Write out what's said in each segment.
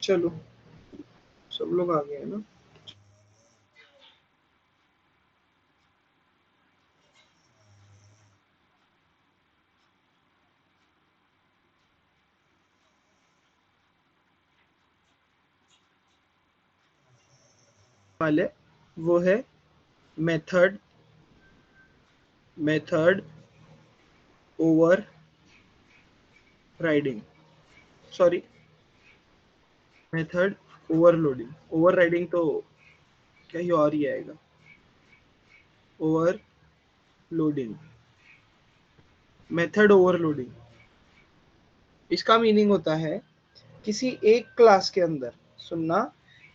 चलो सब लोग आ गए हैं ना। वाले वो है method method over riding, sorry method overloading, over riding तो कहीं और ही आएगा, ओवरलोडिंग, मेथड ओवरलोडिंग। इसका मीनिंग होता है किसी एक क्लास के अंदर, सुनना,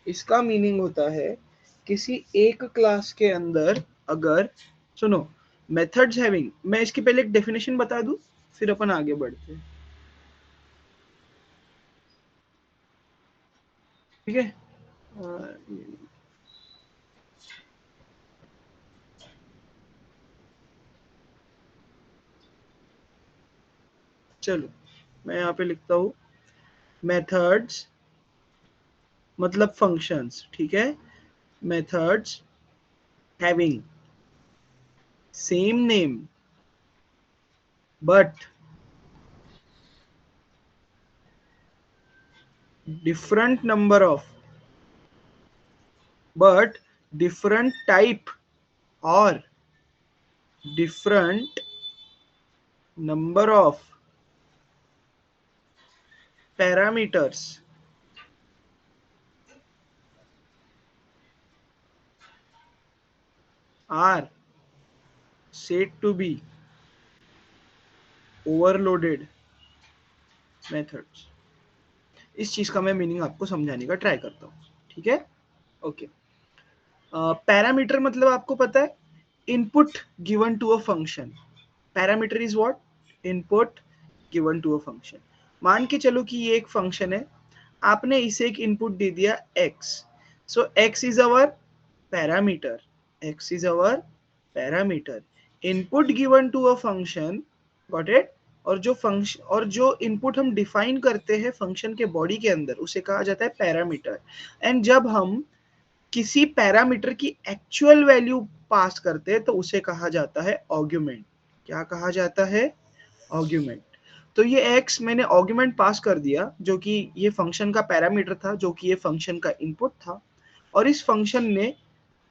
इसका मीनिंग होता है किसी एक क्लास के अंदर अगर, सुनो, मेथड्स हैविंग, मैं इसकी पहले एक डेफिनेशन बता दूं फिर अपन आगे बढ़ते हैं, ठीक है। चलो मैं यहाँ पे लिखता हूँ मेथड्स मतलब फंक्शंस, ठीक है। Methods having same name but different number of but different type or different number of parameters are said to be overloaded methods। इस चीज का मैं मीनिंग आपको समझाने का ट्राई करता हूँ, ठीक है। ओके, पैरामीटर मतलब आपको पता है input given to a function. Parameter is what, input given to a function. मान के चलो कि ये एक फंक्शन है, आपने इसे एक इनपुट दे दिया x, so x is our parameter, x is our parameter, input given to a function, got it. और जो फंक्शन और जो इनपुट हम डिफाइन करते हैं फंक्शन के बॉडी के अंदर उसे कहा जाता है पैरामीटर। एंड जब हम किसी पैरामीटर की एक्चुअल वैल्यू पास करते हैं तो उसे कहा जाता है आर्गुमेंट। क्या कहा जाता है, आर्गुमेंट। तो ये x मैंने आर्गुमेंट पास कर दिया जो कि ये फंक्शन का पैरामीटर था, जो कि ये फंक्शन का इनपुट था, और इस फंक्शन ने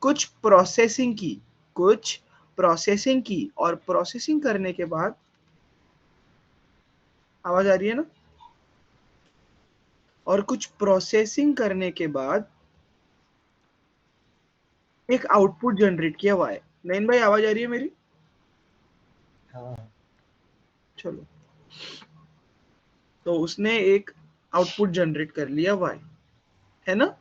कुछ प्रोसेसिंग की, कुछ प्रोसेसिंग की, और प्रोसेसिंग करने के बाद, आवाज आ रही है ना, और कुछ प्रोसेसिंग करने के बाद एक आउटपुट जनरेट किया y। नैन भाई आवाज आ रही है मेरी? हाँ चलो, तो उसने एक आउटपुट जनरेट कर लिया y, है ना।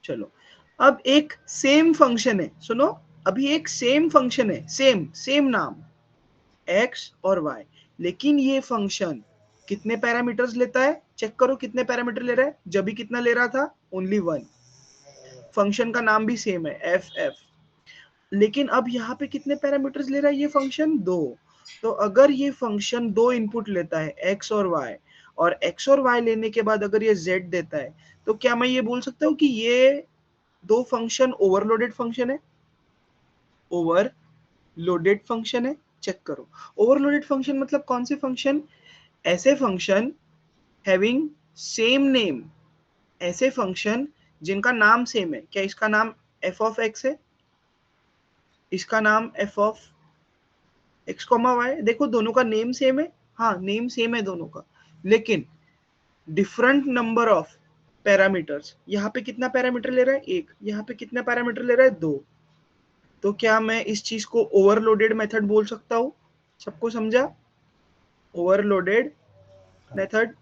चलो, अब एक सेम फंक्शन है, सुनो, अभी एक सेम फंक्शन है, सेम सेम नाम x और y, लेकिन ये फंक्शन कितने पैरामीटर्स लेता है, चेक करो कितने पैरामीटर ले रहा है। जब भी कितना ले रहा था, ओनली वन। फंक्शन का नाम भी सेम है एफ एफ, लेकिन अब यहाँ पे कितने पैरामीटर्स ले रहा है ये फंक्शन, दो। तो अगर ये फंक्शन दो इनपुट लेता है x और x और y लेने के बाद अगर ये z देता है, तो क्या मैं ये बोल सकता हूँ कि ये दो फंक्शन ओवरलोडेड फंक्शन है, ओवरलोडेड फंक्शन है। चेक करो, ओवरलोडेड फंक्शन मतलब कौन से फंक्शन, ऐसे फंक्शन हैविंग सेम नेम, ऐसे फंक्शन जिनका नाम सेम है। क्या इसका नाम f ऑफ x है, इसका नाम f of x comma Y, देखो दोनों का नेम सेम है, हाँ नेम सेम है दोनों का, लेकिन डिफरेंट नंबर ऑफ पैरामीटर्स। यहाँ पे कितना पैरामीटर ले रहा है, एक, यहाँ पे कितना पैरामीटर ले रहा है, दो। तो क्या मैं इस चीज को ओवरलोडेड मेथड बोल सकता हूँ? सबको समझा, ओवरलोडेड मेथड,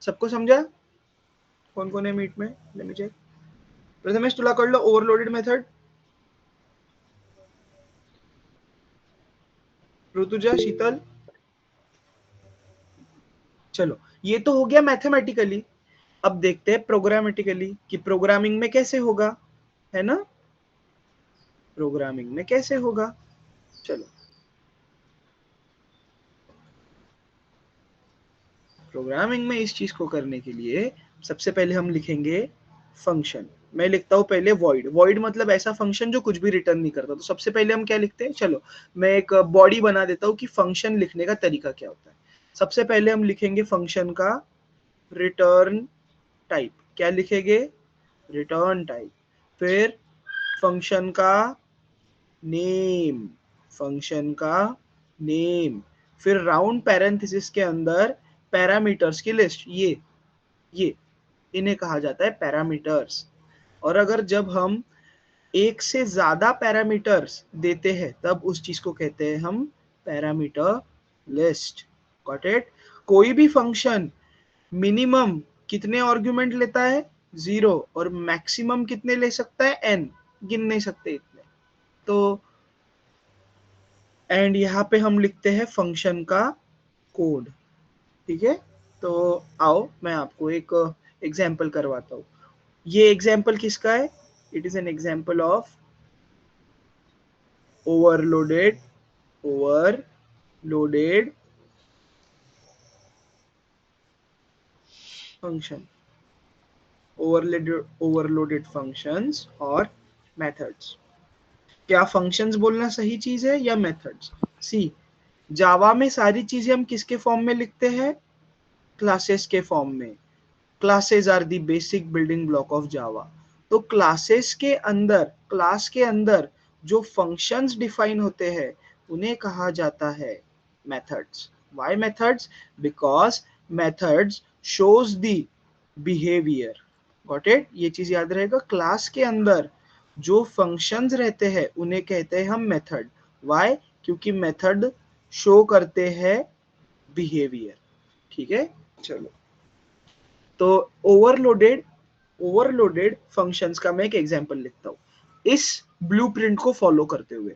सबको समझा? कौन कौन है मीट में, लेट मी चेक। प्रथमेश तुला कळलं ओवरलोडेड मेथड? ऋतुजा, शीतल? चलो, ये तो हो गया मैथमेटिकली। अब देखते हैं प्रोग्रामेटिकली कि प्रोग्रामिंग में कैसे होगा, है ना, प्रोग्रामिंग में कैसे होगा। चलो, प्रोग्रामिंग में इस चीज को करने के लिए सबसे पहले हम लिखेंगे फंक्शन। मैं लिखता हूँ पहले वॉइड। वॉइड मतलब ऐसा फंक्शन जो कुछ भी रिटर्न नहीं करता। तो सबसे पहले हम क्या लिखते हैं, चलो मैं एक बॉडी बना देता हूँ कि फंक्शन लिखने का तरीका क्या होता है। सबसे पहले हम लिखेंगे फंक्शन का रिटर्न टाइप। क्या लिखेंगे, रिटर्न टाइप। फिर फंक्शन का नेम, फंक्शन का नेम। फिर राउंड पैरेंथेसिस के अंदर पैरामीटर्स की लिस्ट, ये इन्हें कहा जाता है पैरामीटर्स। और अगर जब हम एक से ज्यादा पैरामीटर्स देते हैं तब उस चीज को कहते हैं हम पैरामीटर लिस्ट। Got it. कोई भी फंक्शन मिनिमम कितने आर्गुमेंट लेता है, 0, और मैक्सिमम कितने ले सकता है, n, गिन नहीं सकते इतने। तो एंड यहाँ पे हम लिखते हैं फंक्शन का कोड। ठीक है, तो आओ मैं आपको एक एग्जाम्पल करवाता हूँ। ये एग्जाम्पल किसका है, it is an example of overloaded function, overloaded functions और मेथड्स। क्या फंक्शंस बोलना सही चीज है या मेथड्स? सी, जावा में सारी चीजें हम किसके फॉर्म में लिखते हैं, क्लासेस के फॉर्म में। Classes are the basic building block of Java. तो क्लासेस के अंदर, क्लास के अंदर जो फंक्शंस डिफाइन होते हैं उन्हें कहा जाता है methods. Why methods? Because methods shows the behaviour. Got it, ये चीज याद रहेगा। क्लास के अंदर जो फंक्शंस रहते हैं उन्हें कहते हैं हम मेथड। व्हाई? क्योंकि मेथड शो करते हैं बिहेवियर। ठीक है, चलो। तो ओवरलोडेड फंक्शंस का मैं एक एग्जांपल लिखता हूँ इस ब्लूप्रिंट को फॉलो करते हुए।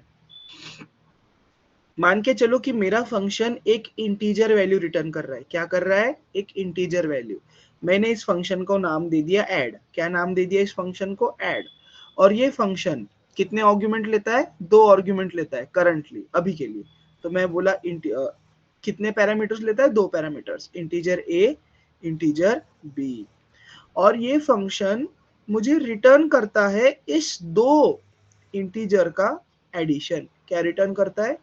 मान के चलो कि मेरा फंक्शन एक इंटीजर वैल्यू रिटर्न कर रहा है। क्या कर रहा है, एक इंटीजर वैल्यू। मैंने इस फंक्शन को नाम दे दिया ऐड। क्या नाम दे दिया इस फंक्शन को, ऐड। और ये फंक्शन कितने आर्गुमेंट लेता है, 2 आर्गुमेंट लेता है करंटली, अभी के लिए। तो मैं बोला कितने पैरामीटर्स लेता है, 2 parameters, integer A, integer B. और ये फंक्शन मुझे रिटर्न करता है इस 2 इंटीजर का एडिशन। क्या रिटर्न करता है,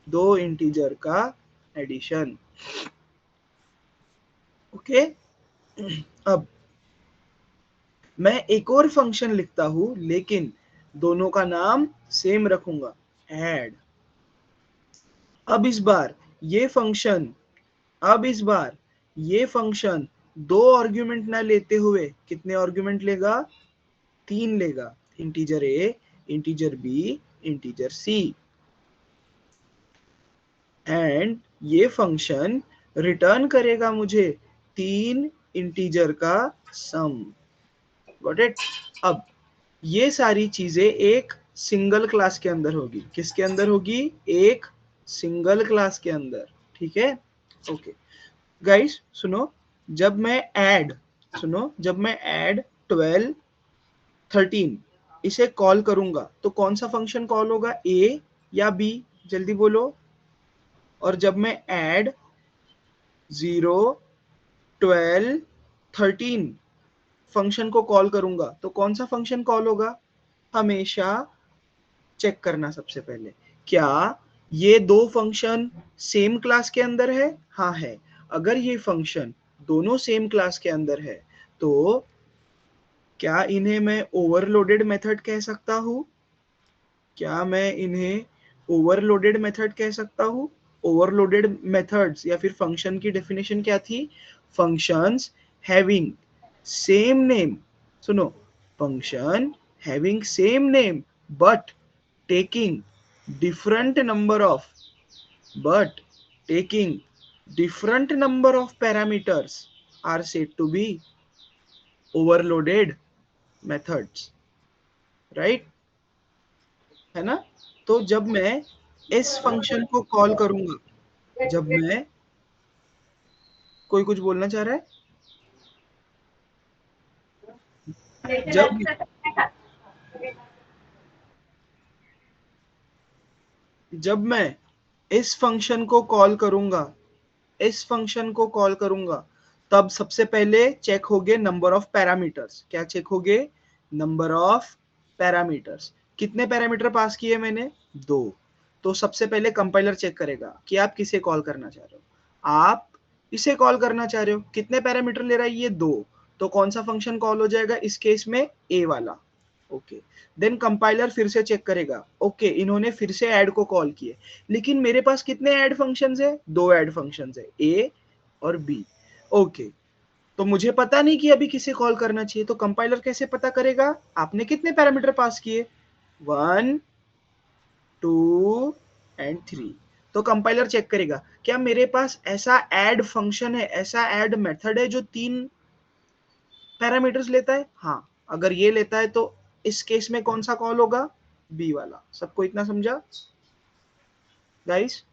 2 इंटीजर का एडिशन। ओके, अब मैं एक और फंक्शन लिखता हूं लेकिन दोनों का नाम सेम रखूंगा, ऐड। अब इस बार ये फंक्शन अब इस बार ये फंक्शन 2 आर्गुमेंट ना लेते हुए कितने आर्गुमेंट लेगा, 3 लेगा। Integer A, integer B, integer C. And ये फंक्शन रिटर्न करेगा मुझे 3 इंटीजर का सम। Got it. अब ये सारी चीजें एक सिंगल क्लास के अंदर होगी। किसके अंदर होगी, एक सिंगल क्लास के अंदर। ठीक है, ओके गाइस सुनो। जब मैं ऐड जब मैं ऐड 12 13 इसे कॉल करूंगा तो कौन सा फंक्शन कॉल होगा, ए या बी, जल्दी बोलो। और जब मैं ऐड 0 12 13 फंक्शन को कॉल करूंगा तो कौन सा फंक्शन कॉल होगा, हमेशा चेक करना सबसे पहले क्या ये 2 फंक्शन सेम क्लास के अंदर है, हाँ है। अगर ये फंक्शन दोनों सेम क्लास के अंदर है तो क्या इन्हें मैं ओवरलोडेड मेथड कह सकता हूँ, क्या मैं इन्हें ओवरलोडेड मेथड कह सकता हूँ। ओवरलोडेड मेथड्स या फिर फंक्शन की डेफिनेशन क्या थी, फंक्शंस हैविंग सेम नेम, सुनो, function having same name but taking different number of but taking different number of parameters are said to be overloaded methods, right? है ना। तो जब मैं इस फंक्शन को कॉल करूंगा, जब मैं, कोई कुछ बोलना चाह रहा है, जब जब मैं इस फंक्शन को कॉल करूंगा, इस फंक्शन को कॉल करूंगा तब सबसे पहले चेक होगे नंबर ऑफ पैरामीटर्स। क्या चेक होगे? Number of parameters. कितने पैरामीटर पास किए मैंने? 2। तो सबसे पहले कंपाइलर चेक करेगा कि आप किसे कॉल करना चाह रहे हो। आप इसे कॉल करना चाह रहे हो, कितने पैरामीटर ले रहा है ये? 2। तो कौन सा फंक्शन कॉल हो जाएगा इस केस में? ए वाला। ओके, देन कंपाइलर फिर से चेक करेगा, ओके इन्होंने फिर से ऐड को कॉल किए, लेकिन मेरे पास कितने ऐड फंक्शंस है? 2 ऐड फंक्शंस है, ए और बी। ओके, तो मुझे पता नहीं कि अभी किसे कॉल करना चाहिए, तो कंपाइलर कैसे पता करेगा? आपने कितने पैरामीटर पास किए? 1, 2 एंड 3। तो कंपाइलर चेक करेगा क्या मेरे पास ऐसा ऐड फंक्शन है, ऐसा ऐड मेथड है जो 3 पैरामीटर्स लेता है? हाँ, अगर ये लेता है तो इस केस में कौन सा कॉल होगा? बी वाला। सबको इतना समझा गाइस?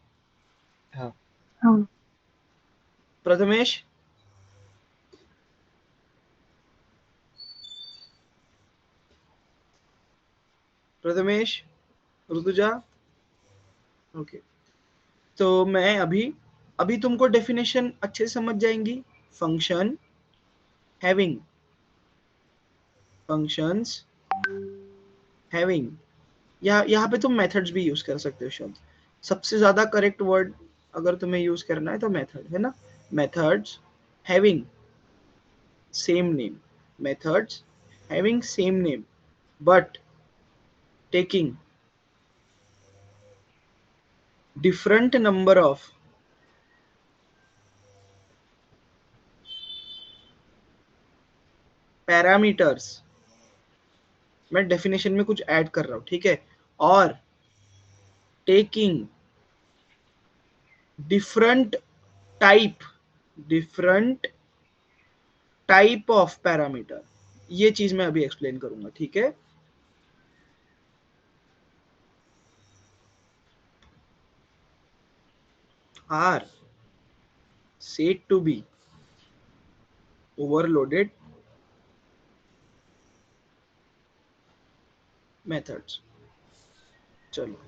हाँ प्रथमेश, प्रथमेश, ऋतुजा, ओके। तो मैं अभी अभी तुमको डेफिनेशन अच्छे से समझ जाएंगी। फंक्शन हैविंग, फंक्शंस हैविंग, यहाँ पे तुम मेथड्स भी यूज कर सकते हो शब्द। सबसे ज्यादा करेक्ट वर्ड अगर तुम्हें यूज करना है तो मेथड है ना। Methods having same name, methods having same name but taking different number of parameters। मैं डेफिनेशन में कुछ ऐड कर रहा हूं, ठीक है? और taking different type, different type of parameter। ये चीज मैं अभी एक्सप्लेन करूंगा, ठीक है? are said to be overloaded methods। चलो,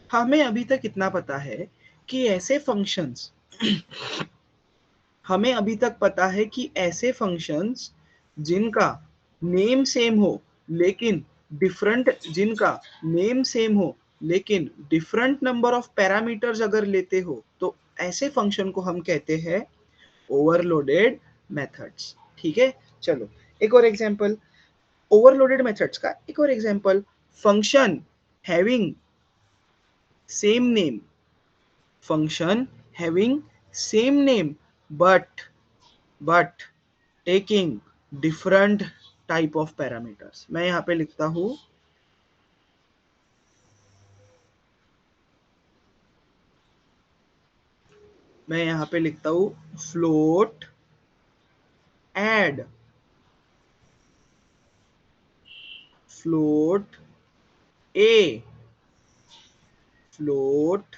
हमें अभी तक इतना पता है कि ऐसे फंक्शंस हमें अभी तक पता है कि ऐसे फंक्शंस जिनका नेम सेम हो लेकिन डिफरेंट, जिनका नेम सेम हो लेकिन डिफरेंट नंबर ऑफ पैरामीटर्स अगर लेते हो तो ऐसे फंक्शन को हम कहते हैं ओवरलोडेड मेथड्स। ठीक है, चलो एक और एग्जांपल ओवरलोडेड मेथड्स का। एक और example, function having same name, function having same name but taking different type of parameters। मैं यहाँ पे लिखता हूँ float add, float a, float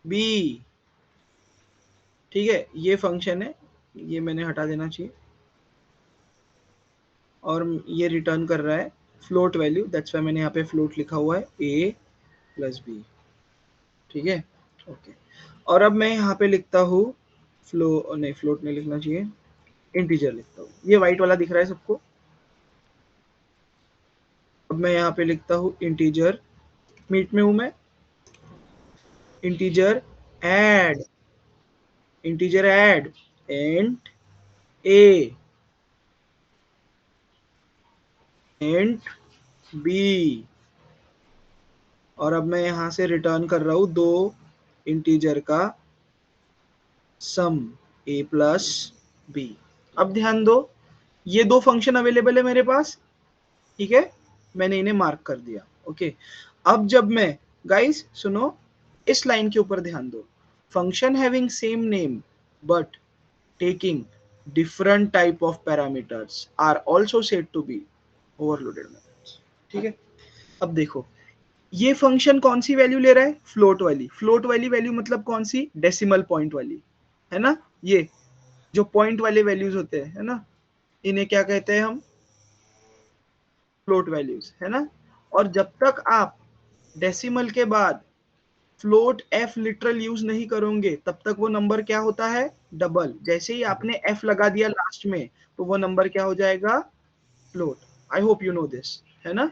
b। ठीक है, ये फंक्शन है, ये मैंने हटा देना चाहिए, और ये रिटर्न कर रहा है फ्लोट वैल्यू, दैट्स वाई मैंने यहाँ पे फ्लोट लिखा हुआ है a प्लस बी। ठीक है, ओके। और अब मैं यहाँ पे लिखता हूँ फ्लोट नहीं लिखना चाहिए, इंटीजर लिखता हूँ। ये व्हाइट वाला दिख रहा है सबको? अब मैं यहाँ पे लिखता हूँ इंटीजर, मीट में हूँ मैं, integer add, integer add and a and b। और अब मैं यहाँ से रिटर्न कर रहा हूँ 2 इंटीजर का सम a प्लस b। अब ध्यान दो, ये 2 फंक्शन अवेलेबल है मेरे पास, ठीक है, मैंने इन्हें मार्क कर दिया। ओके, अब जब मैं, गाइस सुनो, इस लाइन के ऊपर ध्यान दो, function having same name but taking different type of parameters are also said to be overloaded methods. ठीक है, अब देखो ये फंक्शन कौन सी वैल्यू ले रहा है? फ्लोट वाली। फ्लोट वाली वैल्यू मतलब कौन सी? डेसिमल पॉइंट वाली, है ना? ये जो पॉइंट वाले वैल्यूज होते हैं, है ना, इन्हें क्या कहते हैं हम? फ्लोट वैल्यूज, है ना? और जब तक आप डेसिमल के बाद फ्लोट एफ लिटरल यूज नहीं करोगे तब तक वो नंबर क्या होता है, डबल। जैसे ही आपने एफ लगा दिया लास्ट में तो वो नंबर क्या हो जाएगा, float. I hope you know this, है ना।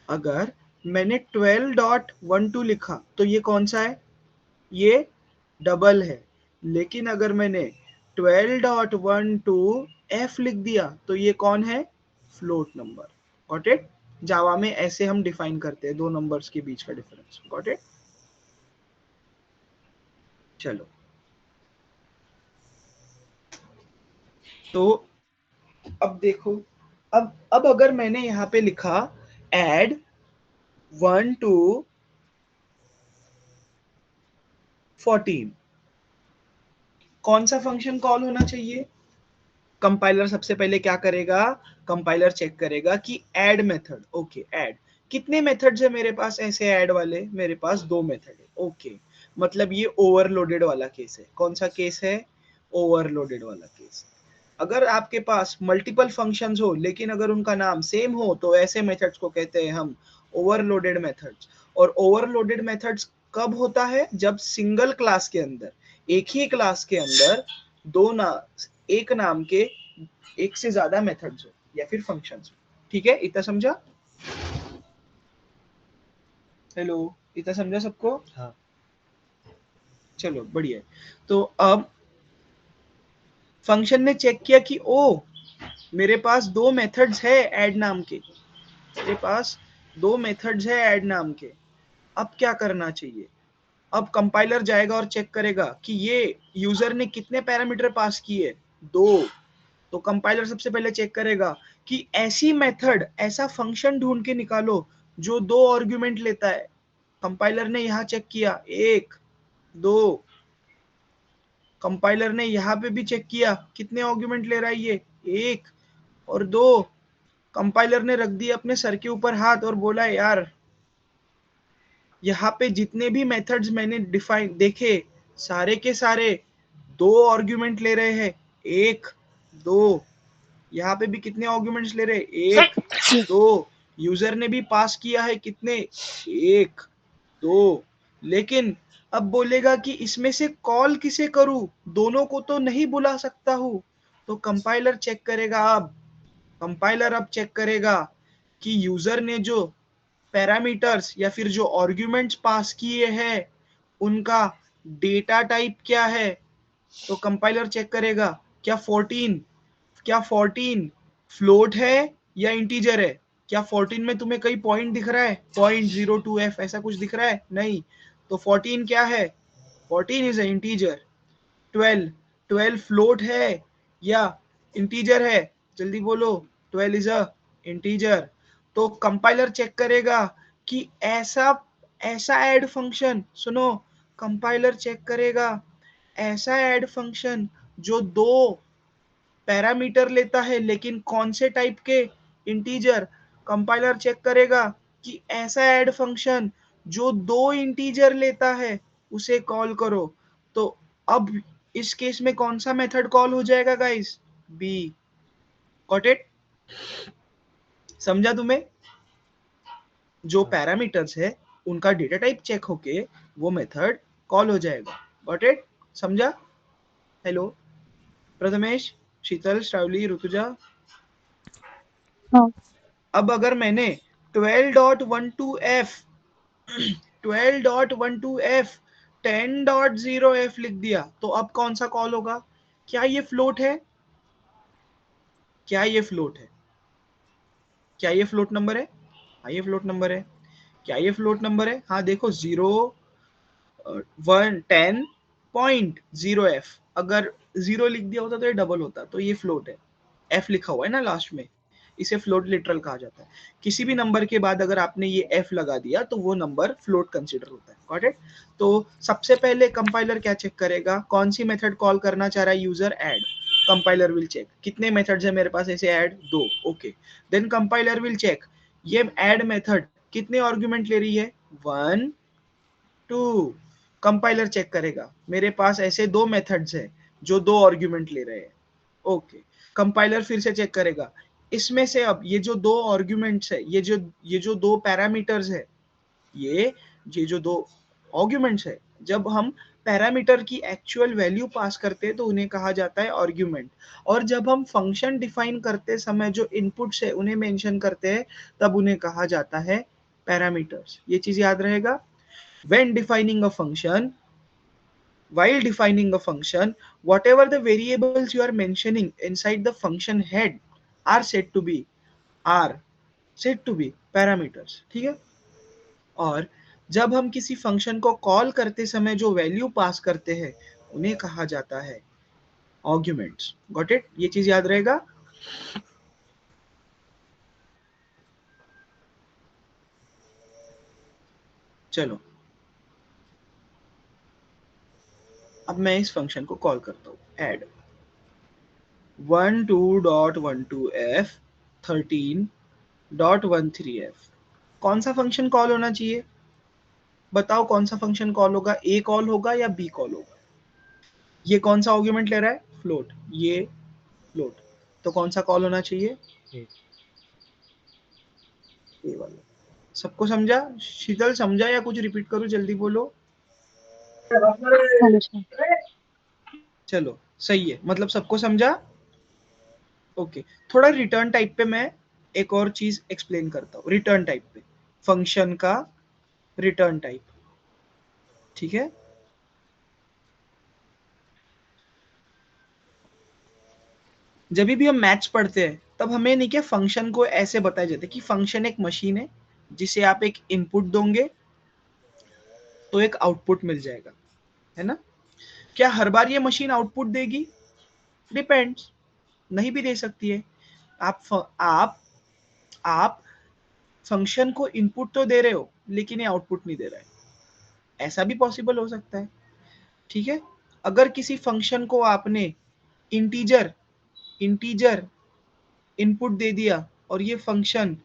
अगर मैंने 12.12 लिखा तो ये कौन सा है, ये डबल है। लेकिन अगर मैंने 12.12 एफ लिख दिया तो ये कौन है, float number. Got it. Java में ऐसे हम डिफाइन करते हैं दो नंबर्स के बीच का डिफरेंस। Got it. चलो, तो अब देखो, अब अगर मैंने यहाँ पे लिखा एड 1 to 14, कौन सा फंक्शन कॉल होना चाहिए। कंपाइलर सबसे पहले क्या करेगा, कंपाइलर चेक करेगा कि ऐड मेथड, ओके ऐड, कितने मेथड्स है मेरे पास ऐसे ऐड वाले, मेरे पास दो मेथड है। ओके, मतलब ये ओवरलोडेड वाला केस है। कौन सा केस है, ओवरलोडेड वाला केस। अगर आपके पास मल्टीपल फंक्शंस हो लेकिन अगर उनका नाम सेम हो तो ऐसे मेथड्स को कहते हैं हम ओवरलोडेड मेथड्स। और ओवरलोडेड मेथड्स कब होता है, जब सिंगल क्लास के अंदर, एक ही क्लास के अंदर दो ना एक नाम के एक से ज्यादा मेथड्स हो या फिर फंक्शंस हो। ठीक है, इतना समझा। हेलो, इतना समझा सबको। हाँ चलो बढ़िया। तो अब फंक्शन ने चेक किया कि ओ मेरे पास दो मेथड्स है ऐड नाम के, मेरे पास दो मेथड्स है ऐड नाम के। अब क्या करना चाहिए, अब कंपाइलर जाएगा और चेक करेगा कि ये यूजर ने कितने पैरामीटर पास किए, दो। तो कंपाइलर सबसे पहले चेक करेगा कि ऐसी मेथड, ऐसा फंक्शन ढूंढ के निकालो जो दो आर्गुमेंट लेता है। कंपाइलर ने यहाँ चेक किया, एक, दो। कंपाइलर ने यहाँ पे भी चेक किया कितने आर्गुमेंट ले रहा है ये, एक और दो। कंपाइलर ने रख दिया अपने सर के ऊपर हाथ और बोला यार यहाँ पे जितने भी मेथड्स मैंने डिफाइन देखे सारे के सारे दो आर्गुमेंट ले रहे हैं, एक, दो। यहाँ पे भी कितने आर्गुमेंट्स ले रहे हैं, एक, दो। यूजर ने भी पास किया है कितने, एक, दो। लेकिन अब बोलेगा कि इसमें से कॉल किसे करूं, दोनों को तो नहीं बुला सकता हूं। तो कंपाइलर चेक करेगा, अब कंपाइलर अब चेक करेगा कि यूजर ने जो पैरामीटर्स या फिर जो आर्गुमेंट्स पास किए हैं उनका डेटा टाइप क्या है। तो कंपाइलर चेक करेगा क्या 14 फ्लोट है या इंटीजर है। क्या 14 में तुम्हें कई पॉइंट दिख रहा है, 0.02f ऐसा कुछ दिख रहा है, नहीं। तो 14 क्या है, 14 इज ए इंटीजर। 12 फ्लोट है या इंटीजर है, जल्दी बोलो। 12 इज अ इंटीजर। तो कंपाइलर चेक करेगा कि ऐसा ऐसा ऐड फंक्शन, सुनो, कंपाइलर चेक करेगा ऐसा ऐड फंक्शन जो दो पैरामीटर लेता है लेकिन कौन से टाइप के, इंटीजर। कंपाइलर चेक करेगा कि ऐसा ऐड फंक्शन जो दो इंटीजर लेता है उसे कॉल करो। तो अब इस केस में कौन सा मेथड कॉल हो जाएगा गाइस, बी। गॉट इट, समझा तुम्हें। जो हाँ पैरामीटर्स है उनका डेटा टाइप चेक होके वो मेथड कॉल हो जाएगा। गॉट इट, समझा। हेलो प्रथमेश, शीतल, श्रावली, ऋतुजा। हाँ। अब अगर मैंने 12.12f 12.12f 10.0f लिख दिया तो अब कौन सा कॉल होगा, क्या ये फ्लोट है, क्या ये फ्लोट है, क्या ये फ्लोट नंबर है। हाँ ये फ्लोट नंबर है। क्या ये फ्लोट नंबर है, हाँ देखो 10.0f, अगर 0 लिख दिया होता तो ये डबल होता, तो ये फ्लोट है। f लिखा हुआ है ना लास्ट में, इसे फ्लोट लिटरल कहा जाता है। किसी भी नंबर के बाद अगर आपने ये f लगा दिया तो वो नंबर फ्लोट कंसीडर होता है। Got it. तो सबसे पहले कंपाइलर क्या चेक करेगा, कौन सी मेथड कॉल करना चाह रहा है user, add. Compiler will check कितने मेथड्स है मेरे पास ऐसे ऐड, दो, okay. Then compiler will check ये ऐड मेथड कितने आर्गुमेंट ले रही है, 1, 2। कंपाइलर चेक करेगा मेरे पास ऐसे दो मेथड्स है जो दो आर्गुमेंट ले रहे हैं, ओके। कंपाइलर फिर से चेक करेगा इसमें से अब ये जो दो आर्गुमेंट्स है, ये जो दो पैरामीटर्स है, ये जो दो आर्ग्यूमेंट्स है। जब हम पैरामीटर की एक्चुअल वैल्यू पास करते हैं तो उन्हें कहा जाता है आर्ग्यूमेंट। और जब हम फंक्शन डिफाइन करते समय जो इनपुट्स है उन्हें मेंशन करते हैं तब उन्हें कहा जाता है पैरामीटर्स। ये चीज याद रहेगा। When defining a function, while defining a function, whatever the variables you are mentioning inside the function head are said to be parameters। ठीक है। और जब हम किसी फंक्शन को कॉल करते समय जो वैल्यू पास करते हैं उन्हें कहा जाता है आर्ग्यूमेंट्स। Got it? ये चीज याद रहेगा। चलो अब मैं इस फंक्शन को कॉल करता हूँ एड 12.12f 13.13f। कौन सा फंक्शन कॉल होना चाहिए? बताओ कौन सा फंक्शन कॉल होगा? ए कॉल होगा या बी कॉल होगा? ये कौन सा आर्गुमेंट ले रहा है? फ्लोट। ये फ्लोट, तो कौन सा कॉल होना चाहिए? ए वाला। सबको समझा? शीतल समझा या कुछ रिपीट करूं? जल्दी बोलो। समझा। चलो सही है, मतलब सबको समझा। ओके, थोड़ा रिटर्न टाइप पे मैं एक और चीज एक्सप्लेन करता हूँ। रिटर्न टाइप पे, फंक्शन का रिटर्न टाइप। ठीक है। जब भी हम मैथ्स पढ़ते हैं तब हमें नहीं क्या फंक्शन को ऐसे बताया जाता है कि फंक्शन एक मशीन है जिसे आप एक इनपुट दोगे तो एक आउटपुट मिल जाएगा, है ना? क्या हर बार ये मशीन आउटपुट देगी? डिपेंड्स, नहीं भी दे सकती है। आप फंक्शन को इनपुट तो दे रहे हो लेकिन ये आउटपुट नहीं दे रहा है, ऐसा भी पॉसिबल हो सकता है। ठीक है। अगर किसी फंक्शन को आपने इंटीजर इनपुट दे दिया और ये फंक्शन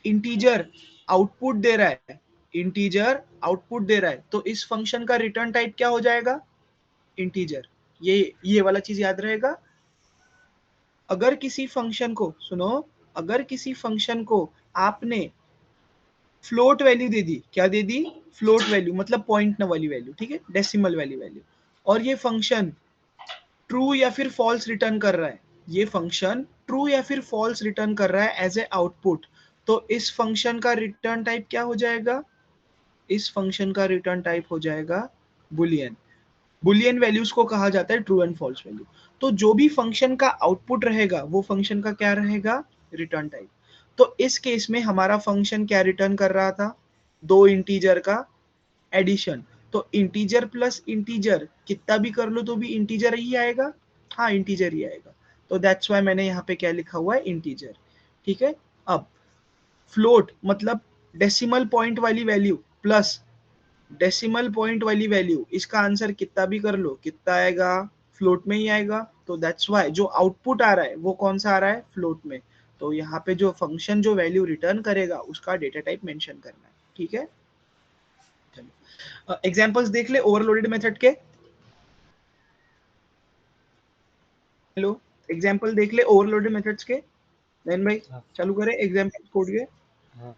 इंटीजर आउटपुट दे रहा है, तो इस फंक्शन का रिटर्न टाइप क्या हो जाएगा? इंटीजर। ये वाला चीज याद रहेगा। अगर किसी फंक्शन को अगर किसी फंक्शन को आपने फ्लोट वैल्यू दे दी, क्या दे दी? फ्लोट वैल्यू, मतलब पॉइंट न वाली वैल्यू, ठीक है, डेसिमल वाली वैल्यू, और ये फंक्शन ट्रू या फिर फॉल्स रिटर्न कर रहा है, ये फंक्शन ट्रू या फिर फॉल्स रिटर्न कर रहा है एज ए आउटपुट, तो इस फंक्शन का रिटर्न टाइप क्या हो जाएगा? इस फंक्शन का रिटर्न टाइप हो जाएगा बुलियन। बुलियन वैल्यूज को कहा जाता है ट्रू एंड फॉल्स वैल्यू। तो जो भी फंक्शन का आउटपुट रहेगा वो फंक्शन का क्या रहेगा? Return type. तो इस केस में हमारा फंक्शन क्या रिटर्न कर रहा था? दो इंटीजर का एडिशन। तो इंटीजर प्लस इंटीजर कितना भी कर लो तो भी इंटीजर ही आएगा। हाँ, इंटीजर ही आएगा। तो दैट्स वाई मैंने यहाँ पे क्या लिखा हुआ है? इंटीजर। ठीक है। अब फ्लोट मतलब डेसिमल पॉइंट वाली वैल्यू प्लस डेसिमल पॉइंट वाली वैल्यू, इसका आंसर कितना भी कर लो कितना आएगा? फ्लोट में ही आएगा। तो दैट्स वाई जो आउटपुट आ रहा है वो कौन सा आ रहा है? फ्लोट में। तो यहाँ पे जो फंक्शन जो वैल्यू रिटर्न करेगा उसका डेटा टाइप मेंशन करना है। ठीक है। चलो एग्जांपल्स देख ले ओवरलोडेड मेथड के। हेलो, एग्जांपल देख ले ओवरलोडेड मेथड्स के। नैन भाई हाँ चालू करें एग्जांपल कोड के। हाँ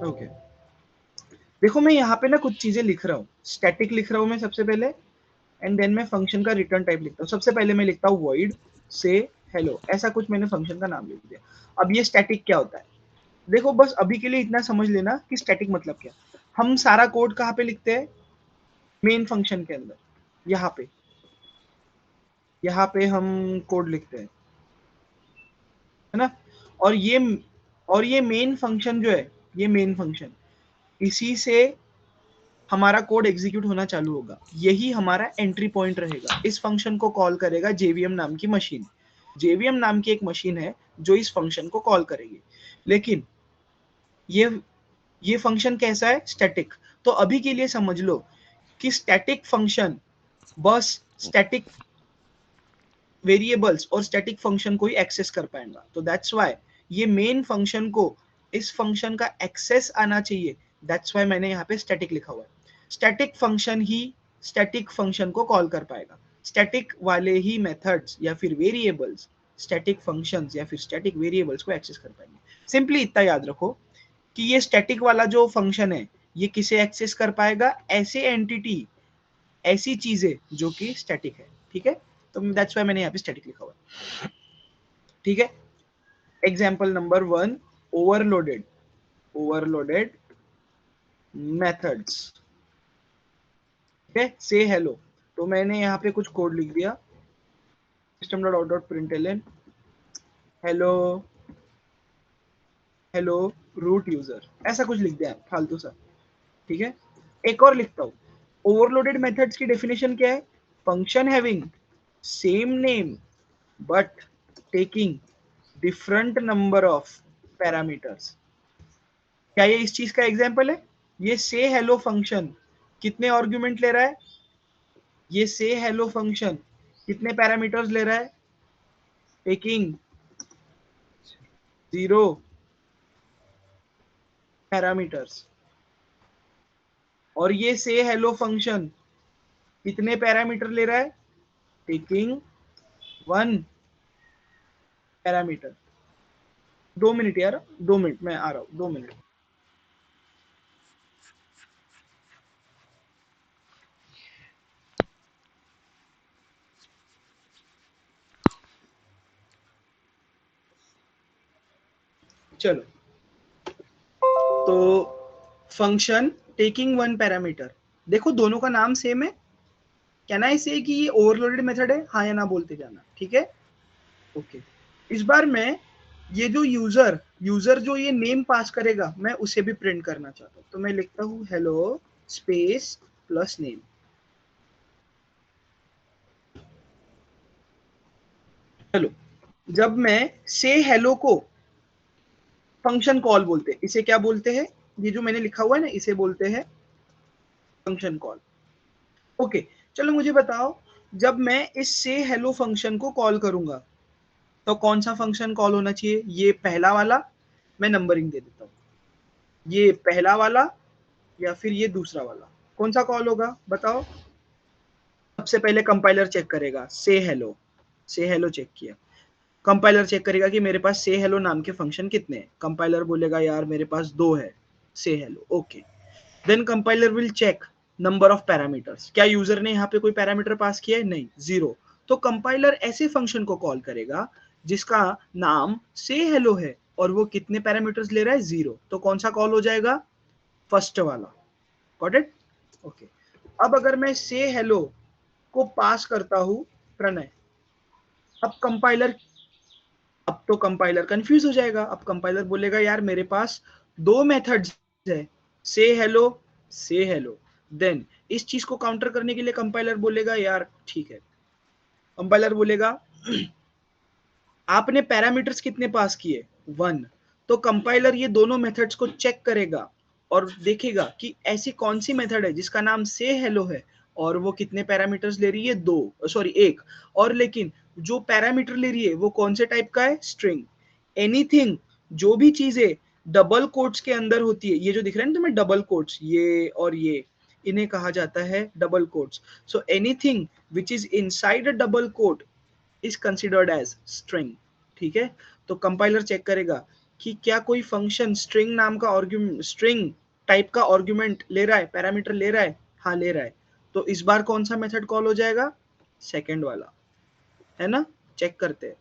ओके, देखो मैं यहाँ पे ना कुछ चीजें लिख रहा हूँ। स्टैटिक लिख रहा हूँ मैं सबसे पहले, एंड देन मैं फंक्शन का रिटर्न टाइप लिखता हूँ। सबसे पहले मैं लिखता हूँ वॉइड से हेलो, ऐसा कुछ मैंने फंक्शन का नाम लिख दिया। अब ये स्टैटिक क्या होता है? देखो बस अभी के लिए इतना समझ लेना कि स्टैटिक मतलब क्या। हम सारा कोड कहाँ पे लिखते हैं? मेन फंक्शन के अंदर, यहाँ पे हम कोड लिखते हैं, है ना? और ये मेन फंक्शन जो है, ये मेन फंक्शन, इसी से हमारा कोड एग्जीक्यूट होना चालू होगा। यही हमारा एंट्री पॉइंट रहेगा। इस फंक्शन को कॉल करेगा जेवीएम नाम की मशीन। जेवीएम नाम की एक मशीन है जो इस फंक्शन को कॉल करेगी। लेकिन ये फंक्शन कैसा है? स्टैटिक। तो अभी के लिए समझ लो कि स्टैटिक फंक्शन बस स्टैटिक वेरिएबल्स और स्टैटिक फंक्शन को ही एक्सेस कर पाएगा। तो दैट्स व्हाई ये मेन फंक्शन को इस फंक्शन का एक्सेस आना चाहिए। दैट्स व्हाई मैंने यहाँ पे स्टैटिक लिखा हुआ है। स्टैटिक फंक्शन ही स्टैटिक फंक्शन को कॉल कर पाएगा। स्टैटिक वाले ही मेथड्स या फिर वेरिएबल्स स्टैटिक फंक्शंस या फिर स्टैटिक वेरिएबल्स को एक्सेस कर पाएंगे। सिंपली इतना याद रखो कि ये स्टैटिक वाला जो फंक्शन है ये किसे एक्सेस कर पाएगा? ऐसे एंटिटी, ऐसी चीजें जो कि स्टैटिक है, ठीक है। तो दैट्स व्हाई मैंने यहाँ पे स्टैटिक लिखा हुआ है, ठीक है। एग्जाम्पल नंबर 1, ओवरलोडेड मेथड्स, ठीक है। से हेलो, तो मैंने यहाँ पे कुछ कोड लिख दिया, system.out.println hello hello root user, ऐसा कुछ लिख दिया फालतू सा, ठीक है। एक और लिखता हूँ, ओवरलोडेड मेथड्स की डेफिनेशन क्या है? Function having same name but taking different number of parameters. क्या ये इस चीज का एग्जांपल है? ये से हेलो फंक्शन कितने आर्गुमेंट ले रहा है? ये से हेलो फंक्शन कितने पैरामीटर्स ले रहा है? Taking 0 parameters. और ये से हेलो फंक्शन कितने पैरामीटर ले रहा है? Taking 1 parameter. 2 मिनट यार, 2 मिनट, मैं आ रहा हूं, 2 मिनट। चलो, तो फंक्शन टेकिंग 1 पैरामीटर, देखो दोनों का नाम सेम है। कैन आई से कि ये ओवरलोडेड मेथड है? हाँ या ना बोलते जाना, ठीक है। ओके, इस बार मैं ये जो यूजर जो ये नेम पास करेगा, मैं उसे भी प्रिंट करना चाहता हूँ। तो मैं लिखता हूँ हेलो स्पेस प्लस नेम। चलो, जब मैं से हेलो को फंक्शन कॉल बोलते हैं, इसे क्या बोलते हैं? ये जो मैंने लिखा हुआ है ना, इसे बोलते हैं फंक्शन कॉल। ओके, चलो मुझे बताओ, जब मैं इस से हेलो फंक्शन को कॉल करूंगा तो कौन सा फंक्शन कॉल होना चाहिए? ये पहला वाला, मैं नंबरिंग दे देता हूँ, ये पहला वाला या फिर ये दूसरा वाला, कौन सा कॉल होगा बताओ? सबसे पहले कंपाइलर चेक करेगा, से हेलो चेक किया, कंपाइलर चेक करेगा कि मेरे पास से हेलो नाम के फंक्शन कितने हैं। कंपाइलर बोलेगा यार मेरे पास 2 है से hello, okay. Then compiler will check number of parameters, क्या यूजर ने यहाँ पे कोई पैरामीटर पास किया है? नहीं, 0। तो कंपाइलर ऐसे फंक्शन को कॉल करेगा जिसका नाम से हेलो है और वो कितने पैरामीटर्स ले रहा है? 0। तो कौन सा कॉल हो जाएगा? फर्स्ट वाला। Got it? ओके। अब अगर मैं से हेलो को पास करता हूं प्रणय, अब तो कंपाइलर कंफ्यूज हो जाएगा। अब कंपाइलर बोलेगा यार मेरे पास 2 मेथड्स है, से हेलो। देन इस चीज को काउंटर करने के लिए कंपाइलर बोलेगा यार ठीक है, कंपाइलर बोलेगा आपने पैरामीटर्स कितने पास किए? 1। तो कंपाइलर ये दोनों मेथड्स को चेक करेगा और देखेगा कि ऐसी कौन सी मेथड है जिसका नाम से हेलो है और वो कितने पैरामीटर्स ले रही है? 1। और लेकिन जो पैरामीटर ले रही है वो कौन से टाइप का है? स्ट्रिंग। एनीथिंग, जो भी चीजें डबल कोट्स के अंदर होती है, ये जो दिख रहा है ना तुम्हें डबल कोट्स, ये और ये, इन्हें कहा जाता है double quotes. So anything which is inside a double quote is considered as string, ठीक है। तो कंपाइलर चेक करेगा कि क्या कोई फंक्शन स्ट्रिंग नाम का आर्गुमेंट, स्ट्रिंग टाइप का आर्गुमेंट ले रहा है, पैरामीटर ले रहा है? हाँ ले रहा है। तो इस बार कौन सा मेथड कॉल हो जाएगा? सेकंड वाला, है ना। चेक करते हैं,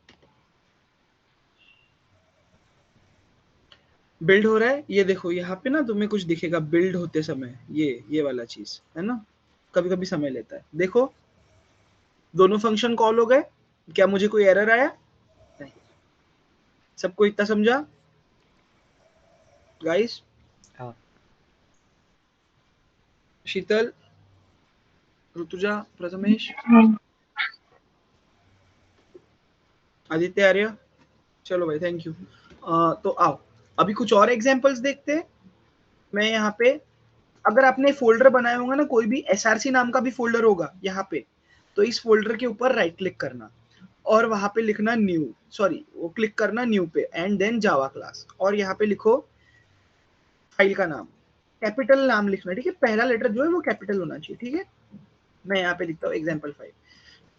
बिल्ड हो रहा है। ये देखो यहाँ पे ना तुम्हें कुछ दिखेगा बिल्ड होते समय, ये वाला चीज है ना, कभी कभी समय लेता है। देखो दोनों फंक्शन कॉल हो गए, क्या मुझे कोई एरर आया? नहीं। सबको इतना समझा गाइस? हाँ। शीतल, ऋतुजा, प्रथमेश, आदित्य, आर्य, चलो भाई थैंक यू। तो आओ अभी कुछ और एग्जांपल्स देखते हैं। मैं यहाँ पे, अगर आपने फोल्डर बनाया होगा ना, कोई भी src नाम का भी फोल्डर होगा यहाँ पे, तो इस फोल्डर के ऊपर राइट क्लिक करना और वहां पे लिखना न्यू, सॉरी वो क्लिक करना न्यू पे एंड देन जावा क्लास, और यहाँ पे लिखो फाइल का नाम, कैपिटल नाम लिखना, ठीक है। पहला लेटर जो है वो कैपिटल होना चाहिए, ठीक है। मैं यहाँ पे लिखता हूँ example5,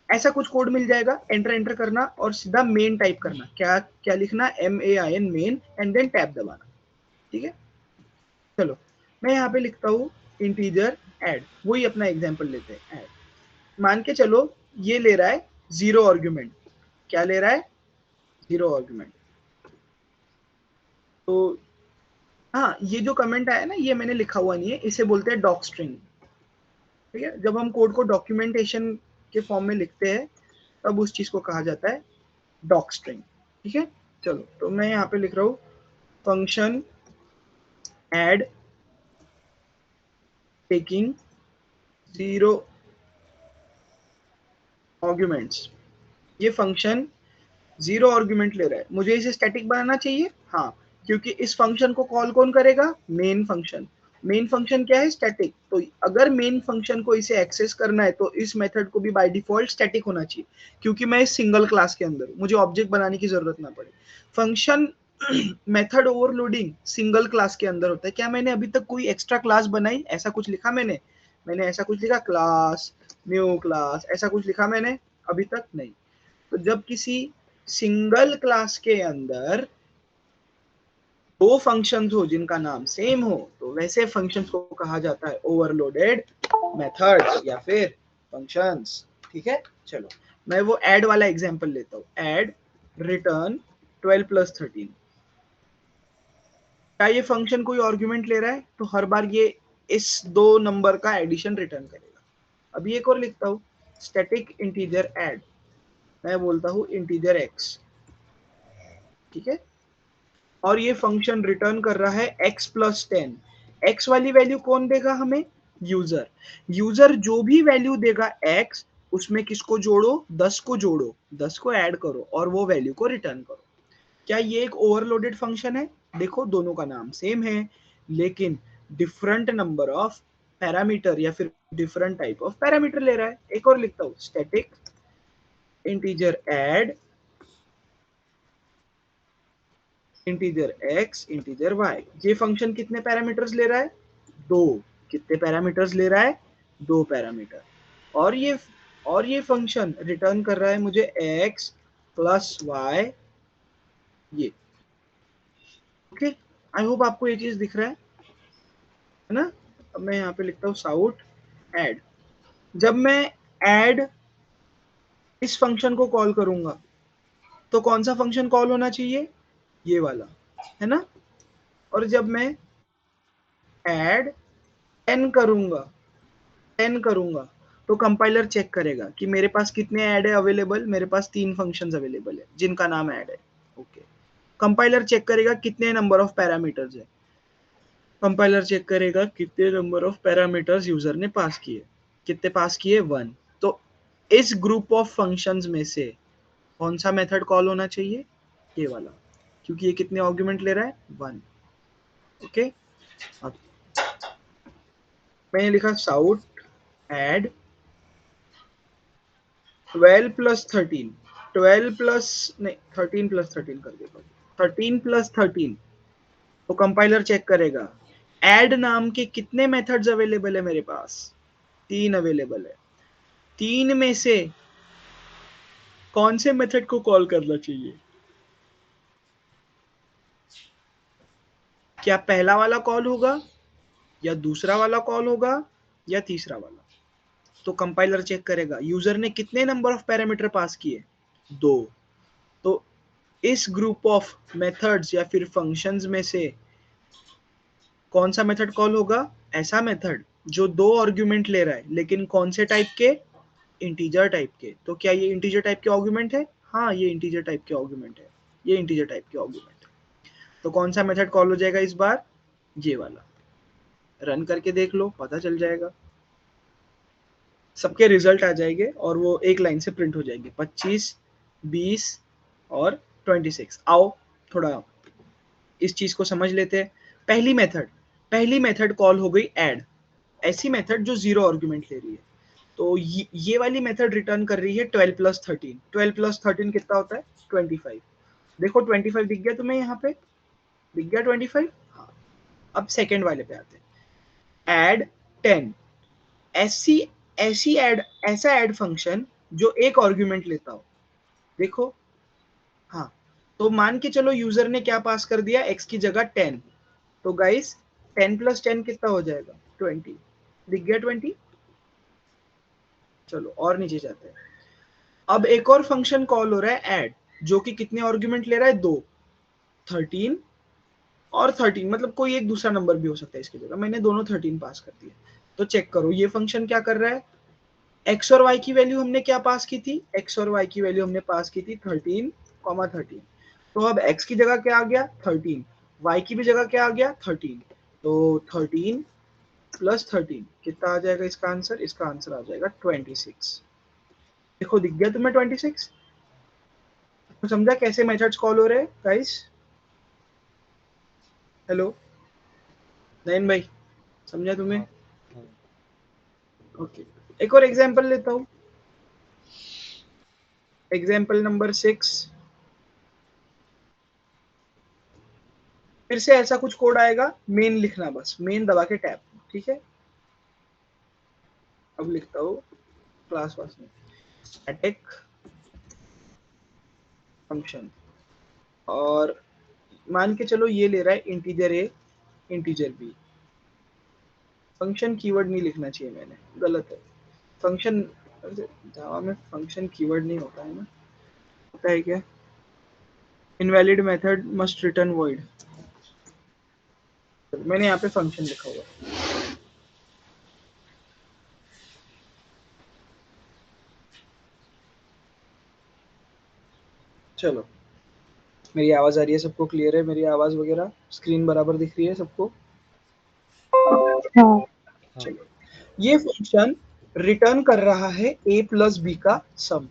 ऐसा कुछ कोड मिल जाएगा। एंटर करना और सीधा मेन टाइप करना, क्या क्या लिखना? MAIN main, and then tab दबाना, ठीक है। चलो मैं यहाँ पे लिखता हूँ इंटीजर ऐड, वही अपना एग्जाम्पल लेते हैं ऐड। मान के चलो ये ले रहा है 0 आर्गुमेंट, क्या ले रहा है 0 आर्गुमेंट। तो हाँ, ये जो कमेंट आया ना, ये मैंने लिखा हुआ नहीं है, इसे बोलते हैं डॉक स्ट्रिंग। ठीक है, जब हम कोड को डॉक्यूमेंटेशन के फॉर्म में लिखते हैं तब उस चीज को कहा जाता है डॉक स्ट्रिंग। ठीक है, चलो तो मैं यहाँ पे लिख रहा हूँ फंक्शन ऐड टेकिंग 0 आर्गुमेंट्स। ये फंक्शन 0 आर्गुमेंट ले रहा है, मुझे इसे स्टैटिक बनाना चाहिए, हाँ, क्योंकि इस फंक्शन को कॉल कौन करेगा, मेन फंक्शन। मेन फंक्शन क्या है, स्टैटिक। तो अगर मेन फंक्शन को इसे एक्सेस करना है तो इस मेथड को भी बाय डिफॉल्ट स्टैटिक होना चाहिए, क्योंकि मैं इस सिंगल क्लास के अंदर हूं, मुझे ऑब्जेक्ट बनाने की जरूरत ना पड़े। Function method overloading single class के अंदर होता है। क्या मैंने अभी तक कोई एक्स्ट्रा क्लास बनाई, ऐसा कुछ लिखा मैंने ऐसा कुछ लिखा, क्लास न्यू क्लास, ऐसा कुछ लिखा मैंने अभी तक नहीं। तो जब किसी सिंगल क्लास के अंदर दो फंक्शंस हो जिनका नाम सेम हो, तो वैसे फंक्शंस को कहा जाता है ओवरलोडेड मेथड्स या फिर फंक्शंस। ठीक है, चलो मैं वो ऐड वाला एग्जांपल लेता हूँ, ऐड रिटर्न 12 प्लस 13। क्या ये फंक्शन कोई आर्गुमेंट ले रहा है, तो हर बार ये इस दो नंबर का एडिशन रिटर्न करेगा। अभी एक और लिखता हूँ, स्टैटिक इंटीजर ऐड, मैं बोलता हूँ इंटीजर x। ठीक है, और ये फंक्शन रिटर्न कर रहा है x प्लस 10। x वाली वैल्यू कौन देगा हमें, यूजर। यूजर जो भी वैल्यू देगा x, उसमें किसको जोड़ो, 10 को जोड़ो, 10 को ऐड करो और वो वैल्यू को रिटर्न करो। क्या ये एक ओवरलोडेड फंक्शन है, देखो दोनों का नाम सेम है लेकिन डिफरेंट नंबर ऑफ पैरामीटर या फिर डिफरेंट टाइप ऑफ पैरामीटर ले रहा है। एक और लिखता हूं, static integer add integer x integer y। ये फंक्शन कितने पैरामीटर्स ले रहा है, दो। कितने पैरामीटर्स ले रहा है, दो पैरामीटर। और ये फंक्शन रिटर्न कर रहा है मुझे x प्लस y, ये। ओके, आई होप आपको ये चीज दिख रहा है ना। अब मैं यहाँ पे लिखता हूँ साउट ऐड। जब मैं ऐड इस फंक्शन को कॉल करूंगा तो कौन सा फंक्शन कॉल होना चाहिए, ये वाला, है ना। और जब मैं ऐड 10 करूंगा 10 करूंगा तो कंपाइलर चेक करेगा कि मेरे पास कितने ऐड है अवेलेबल, मेरे पास 3 फंक्शंस अवेलेबल है जिनका नाम ऐड है। ओके, कंपाइलर चेक करेगा कितने नंबर ऑफ पैरामीटर्स है, कंपाइलर चेक करेगा कितने नंबर ऑफ पैरामीटर्स यूजर ने पास किए, कितने पास किए, 1। तो इस ग्रुप ऑफ फंक्शंस में से कौन सा मेथड कॉल होना चाहिए, ये वाला, क्योंकि ये कितने आर्गुमेंट ले रहा है, 1। ओके, अब मैंने लिखा साउट ऐड 12 प्लस 13, 12 प्लस नहीं 13 प्लस 13 कर देता हूँ, 13 प्लस 13। तो कंपाइलर चेक करेगा ऐड नाम के कितने मेथड्स अवेलेबल है मेरे पास, 3 अवेलेबल है। 3 में से कौन से मेथड को कॉल करना चाहिए, क्या पहला वाला कॉल होगा या दूसरा वाला कॉल होगा या तीसरा वाला। तो कंपाइलर चेक करेगा यूजर ने कितने नंबर ऑफ पैरामीटर पास किए, 2। तो इस ग्रुप ऑफ मेथड्स या फिर फंक्शंस में से कौन सा मेथड कॉल होगा, ऐसा मेथड जो 2 आर्गुमेंट ले रहा है लेकिन कौन से टाइप के, इंटीजर टाइप के। तो क्या ये इंटीजर टाइप के आर्गुमेंट है, हाँ ये इंटीजर टाइप के आर्गुमेंट है, ये इंटीजर टाइप के आर्गुमेंट है। तो कौन सा मेथड कॉल हो जाएगा इस बार, ये वाला। रन करके देख लो, पता चल जाएगा, सबके रिजल्ट आ जाएंगे और वो एक लाइन से प्रिंट हो जाएंगे, 25, 20 और 26। आओ थोड़ा इस चीज को समझ लेते हैं। पहली मेथड कॉल हो गई ऐड, ऐसी मेथड जो 0 आर्गुमेंट ले रही है। तो ये वाली मेथड रिटर्न कर रही है 12 प्लस 13। 12 प्लस 13 कितना होता है, 25। देखो 25 दिख गया तुम्हें, यहाँ पे दिख गया 25। हाँ, अब सेकेंड वाले पे आते हैं, ऐड 10। ऐसा ऐड फंक्शन जो एक आर्गुमेंट लेता हो, देखो। हाँ, तो मान के चलो यूजर ने क्या पास कर दिया, x की जगह 10। तो गाइस 10 प्लस 10 कितना हो जाएगा 20, दिख गया 20। चलो और नीचे जाते हैं। अब एक और फंक्शन कॉल हो रहा है ऐड, जो कि कितने आर्गुमेंट ले रहा है 2, 13 और 13, मतलब कोई एक दूसरा नंबर भी हो सकता है इसकी जगह, मैंने दोनों 13 पास कर दिए। तो चेक करो ये फंक्शन क्या कर रहा है, x और y की वैल्यू हमने क्या पास की थी, x और y की वैल्यू हमने पास की थी 13, 13। तो अब x की जगह क्या आ गया 13, y की भी जगह क्या आ गया 13, तो 13 प्लस 13 कितना आ जाएगा इसका आंसर, इसका आंसर आ जाएगा 26। देखो दिख गया तुम्हें 26। तो समझा कैसे मेथड्स कॉल हो रहे हैं गाइस। हेलो नयन भाई, समझा तुम्हें। हाँ, ओके एक और एग्जांपल लेता हूं, एग्जांपल नंबर 6। फिर से ऐसा कुछ कोड आएगा, मेन लिखना, बस मेन दबा के टैप, ठीक है। अब लिखता हूँ क्लास पास में स्टैटिक फंक्शन, और मान के चलो ये ले रहा है integer A integer B. Function keyword नहीं लिखना चाहिए मैंने, गलत है। फंक्शन जावा में फंक्शन कीवर्ड नहीं होता है ना, होता है क्या, invalid method must return void, मैंने यहाँ पे फंक्शन लिखा हुआ है। चलो मेरी आवाज आ रही है, सबको क्लियर है मेरी आवाज वगैरह, स्क्रीन बराबर दिख रही है सबको। हाँ चलो ये फंक्शन रिटर्न कर रहा है a प्लस बी का सम,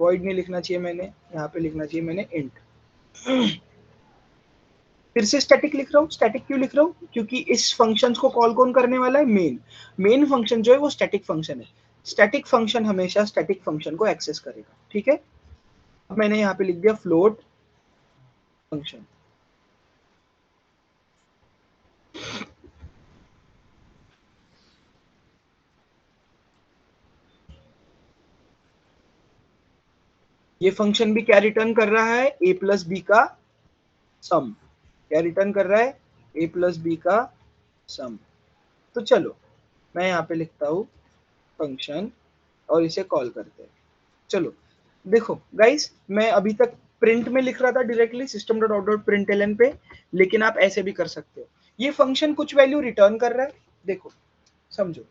वॉइड नहीं लिखना चाहिए मैंने, यहाँ पे लिखना चाहिए मैंने इंट। फिर से स्टैटिक लिख रहा हूँ, स्टैटिक क्यों लिख रहा हूँ, क्योंकि इस फंक्शन को कॉल कौन करने वाला है, मेन। मेन फंक्शन जो है वो स्टैटिक फंक्शन है, स्टैटिक फंक्शन हमेशा स्टैटिक फंक्शन को एक्सेस करेगा, ठीक है। अब मैंने यहाँ पे लिख दिया फ्लोट फंक्शन। ये फंक्शन भी क्या रिटर्न कर रहा है, a प्लस बी का सम, क्या रिटर्न कर रहा है, a प्लस बी का सम। तो चलो मैं यहाँ पे लिखता हूँ फंक्शन और इसे कॉल करते हैं। चलो देखो गाइस, मैं अभी तक प्रिंट में लिख रहा था directly system dot out dot println पे, लेकिन आप ऐसे भी कर सकते हो। ये फंक्शन कुछ वैल्यू रिटर्न कर रहा है, देखो समझो,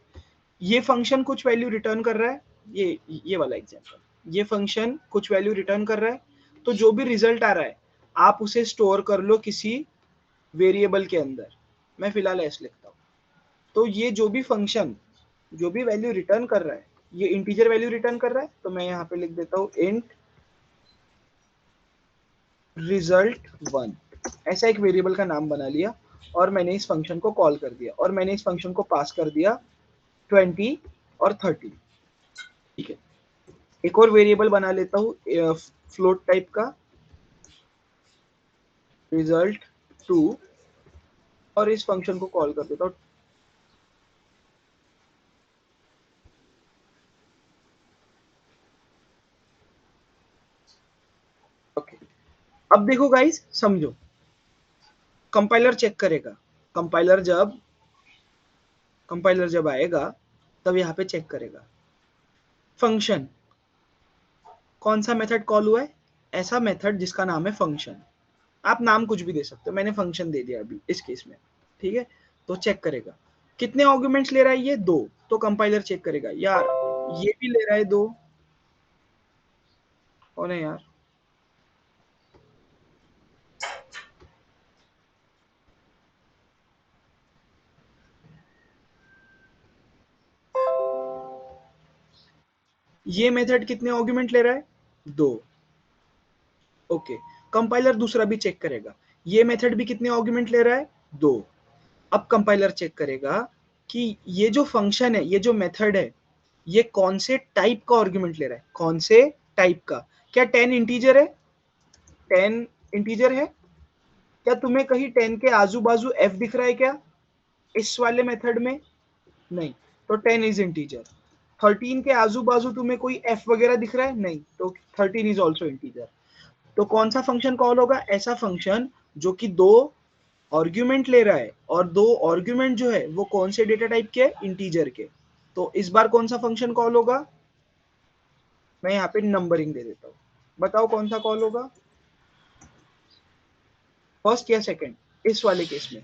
ये फंक्शन कुछ वैल्यू रिटर्न कर रहा है, ये वाला एग्जांपल, ये फंक्शन कुछ वैल्यू रिटर्न कर रहा है, तो जो भी रिजल्ट आ रहा है आप उसे स्टोर कर लो किसी वेरिएबल के अंदर। मैं फिलहाल ऐसे लिखता हूँ। तो ये जो भी फंक्शन जो भी वैल्यू रिटर्न कर रहा है, ये इंटीजर वैल्यू रिटर्न कर रहा है, तो मैं यहाँ पे लिख देता हूँ इंट रिजल्ट 1, ऐसा एक वेरिएबल का नाम बना लिया, और मैंने इस फंक्शन को कॉल कर दिया, और मैंने इस फंक्शन को पास कर दिया 20 और 30, ठीक है। एक और वेरिएबल बना लेता हूँ फ्लोट टाइप का, रिजल्ट 2, और इस फंक्शन को कॉल कर देता हूँ। ओके अब देखो गाइस समझो, कंपाइलर चेक करेगा, कंपाइलर जब आएगा तब यहाँ पे चेक करेगा फंक्शन कौन सा मेथड कॉल हुआ है, ऐसा मेथड जिसका नाम है फंक्शन। आप नाम कुछ भी दे सकते हो, मैंने फंक्शन दे दिया अभी इस केस में, ठीक है। तो चेक करेगा कितने आर्गुमेंट्स ले रहा है, ये 2, तो कंपाइलर चेक करेगा यार ये भी ले रहा है 2, कौन है यार, ये मेथड कितने आर्गुमेंट ले रहा है 2, ओके। कंपाइलर दूसरा भी चेक करेगा, ये मेथड भी कितने आर्गुमेंट ले रहा है 2। अब कंपाइलर चेक करेगा कि ये जो फंक्शन है, ये जो मेथड है, ये कौन से टाइप का आर्गुमेंट ले रहा है, कौन से टाइप का, क्या 10 इंटीजर है, 10 इंटीजर है, क्या तुम्हें कहीं 10 के आजू बाजू f दिख रहा है क्या इस वाले मेथड में, नहीं, तो 10 इज इंटीजर। 13 के आजू बाजू तुम्हें कोई f वगैरह दिख रहा है, नहीं, तो 13 इज ऑल्सो इंटीजर। तो कौन सा फंक्शन कॉल होगा, ऐसा फंक्शन जो कि 2 आर्ग्यूमेंट ले रहा है और दो आर्ग्यूमेंट जो है वो कौन से डेटा टाइप के, इंटीजर के, तो इस बार कौन सा फंक्शन कॉल होगा? मैं यहाँ पे नंबरिंग दे देता हूँ, बताओ कौन सा कॉल होगा, फर्स्ट या सेकंड? इस वाले केस में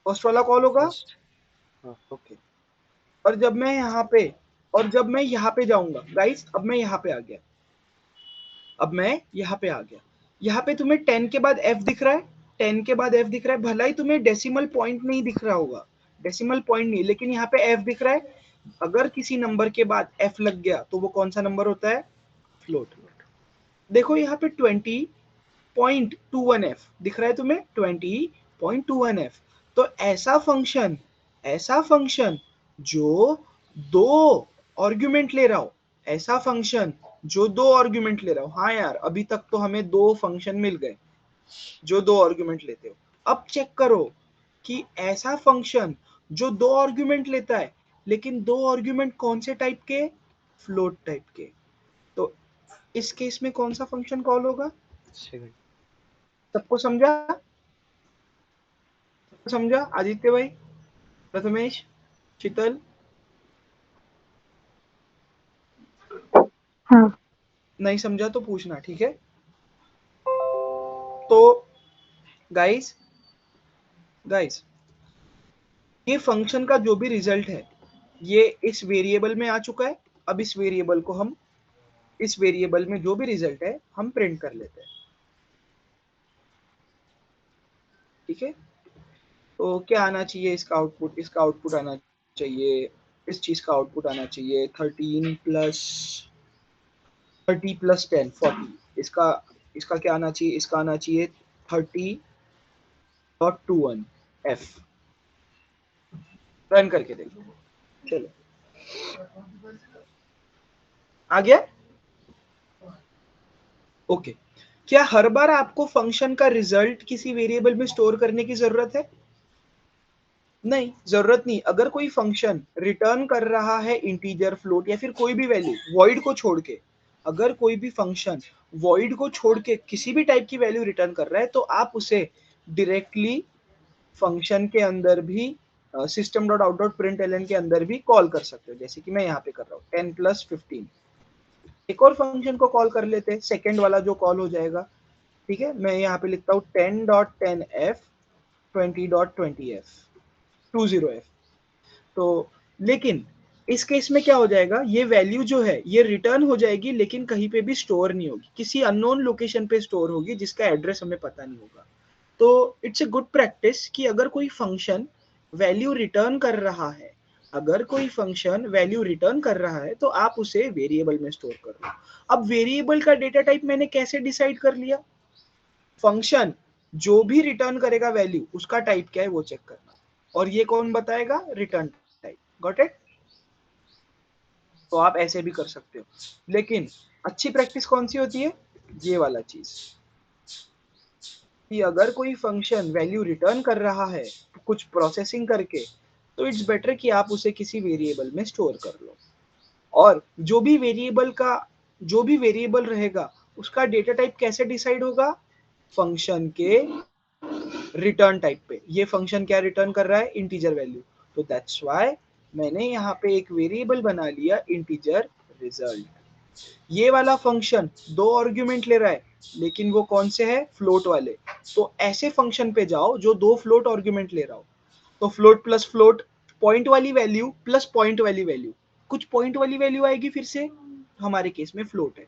फर्स्ट वाला कॉल होगा। फर्स्ट। हाँ। ओके, और जब मैं यहाँ पे जाऊंगा गाइस, अब मैं यहाँ पे आ गया, यहाँ पे तुम्हें 10 के बाद f दिख रहा है, 10 के बाद f दिख रहा है, भला ही तुम्हें डेसिमल पॉइंट नहीं दिख रहा होगा, डेसिमल पॉइंट नहीं, लेकिन यहाँ पे f दिख रहा है। अगर किसी नंबर के बाद f लग गया तो वो कौन सा नंबर होता है? फ्लोट। देखो यहाँ पे 20.21f दिख रहा है तुम्हें, 20.21f। तो ऐसा फंक्शन जो दो आर्ग्यूमेंट ले रहा हो, हाँ यार, अभी तक तो हमें दो फंक्शन मिल गए जो दो आर्ग्यूमेंट लेते हो। अब चेक करो कि ऐसा फंक्शन जो दो आर्ग्यूमेंट लेता है, लेकिन दो आर्ग्यूमेंट कौन से टाइप के? फ्लोट टाइप के। तो इस केस में कौन सा फंक्शन कॉल होगा? सेकंड। सबको समझा? आदित्य भाई, प्रथमेश, शीतल? हाँ। नहीं समझा तो पूछना, ठीक है? तो गाइस ये फंक्शन का जो भी रिजल्ट है ये इस वेरिएबल में आ चुका है। अब इस वेरिएबल में जो भी रिजल्ट है हम प्रिंट कर लेते हैं, ठीक है? तो क्या आना चाहिए इसका आउटपुट आना चाहिए, इस चीज का आउटपुट आना चाहिए 30 प्लस 10 40। इसका क्या आना चाहिए? इसका आना चाहिए 30.21 f। रन करके देखो, चलो आ गया। ओके, क्या हर बार आपको फंक्शन का रिजल्ट किसी वेरिएबल में स्टोर करने की जरूरत है? नहीं, जरूरत नहीं। अगर कोई फंक्शन रिटर्न कर रहा है इंटीजर, फ्लोट या फिर कोई भी वैल्यू वॉइड को छोड़ के, अगर कोई भी फंक्शन वॉइड को छोड़ के किसी भी टाइप की वैल्यू रिटर्न कर रहा है, तो आप उसे डायरेक्टली फंक्शन के अंदर भी system dot out dot print L N के अंदर भी कॉल कर सकते हो, जैसे कि मैं यहाँ पे कर रहा हूँ 10 प्लस 15। एक और फंक्शन को कॉल कर लेते हैं, सेकेंड वाला जो कॉल हो जाएगा, ठीक है? मैं यहाँ पे लिखता हूँ 10.10f 20.20f 20f। तो लेकिन इस केस में क्या हो जाएगा, ये वैल्यू जो है ये रिटर्न हो जाएगी, लेकिन कहीं पे भी स्टोर नहीं होगी, किसी अननोन लोकेशन पे स्टोर होगी जिसका एड्रेस हमें पता नहीं होगा। तो इट्स ए गुड प्रैक्टिस कि अगर कोई फंक्शन वैल्यू रिटर्न कर रहा है, तो आप उसे वेरिएबल में स्टोर कर लो। अब वेरिएबल का डेटा टाइप मैंने कैसे डिसाइड कर लिया? फंक्शन जो भी रिटर्न करेगा वैल्यू, उसका टाइप क्या है वो चेक करना, और ये कौन बताएगा? Return type. Got it? तो आप ऐसे भी कर सकते हो, लेकिन अच्छी प्रैक्टिस कौन सी होती है? ये वाला चीज, कि अगर कोई फंक्शन वैल्यू रिटर्न कर रहा है कुछ प्रोसेसिंग करके, तो इट्स बेटर कि आप उसे किसी वेरिएबल में स्टोर कर लो। और जो भी वेरिएबल रहेगा उसका डेटा टाइप कैसे डिसाइड होगा? फंक्शन के रिटर्न टाइप पे। ये फंक्शन क्या रिटर्न कर रहा है? Integer value. तो दैट्स व्हाई मैंने यहाँ पे एक वेरिएबल बना लिया इंटीजर रिजल्ट। ये वाला फंक्शन दो आर्ग्यूमेंट ले रहा है, लेकिन वो कौन से है? फ्लोट वाले। तो ऐसे फंक्शन पे जाओ जो दो फ्लोट आर्ग्यूमेंट ले रहा हो, तो फ्लोट प्लस फ्लोट, पॉइंट वाली वैल्यू प्लस पॉइंट वाली वैल्यू, कुछ पॉइंट वाली वैल्यू आएगी फिर से, हमारे केस में फ्लोट है।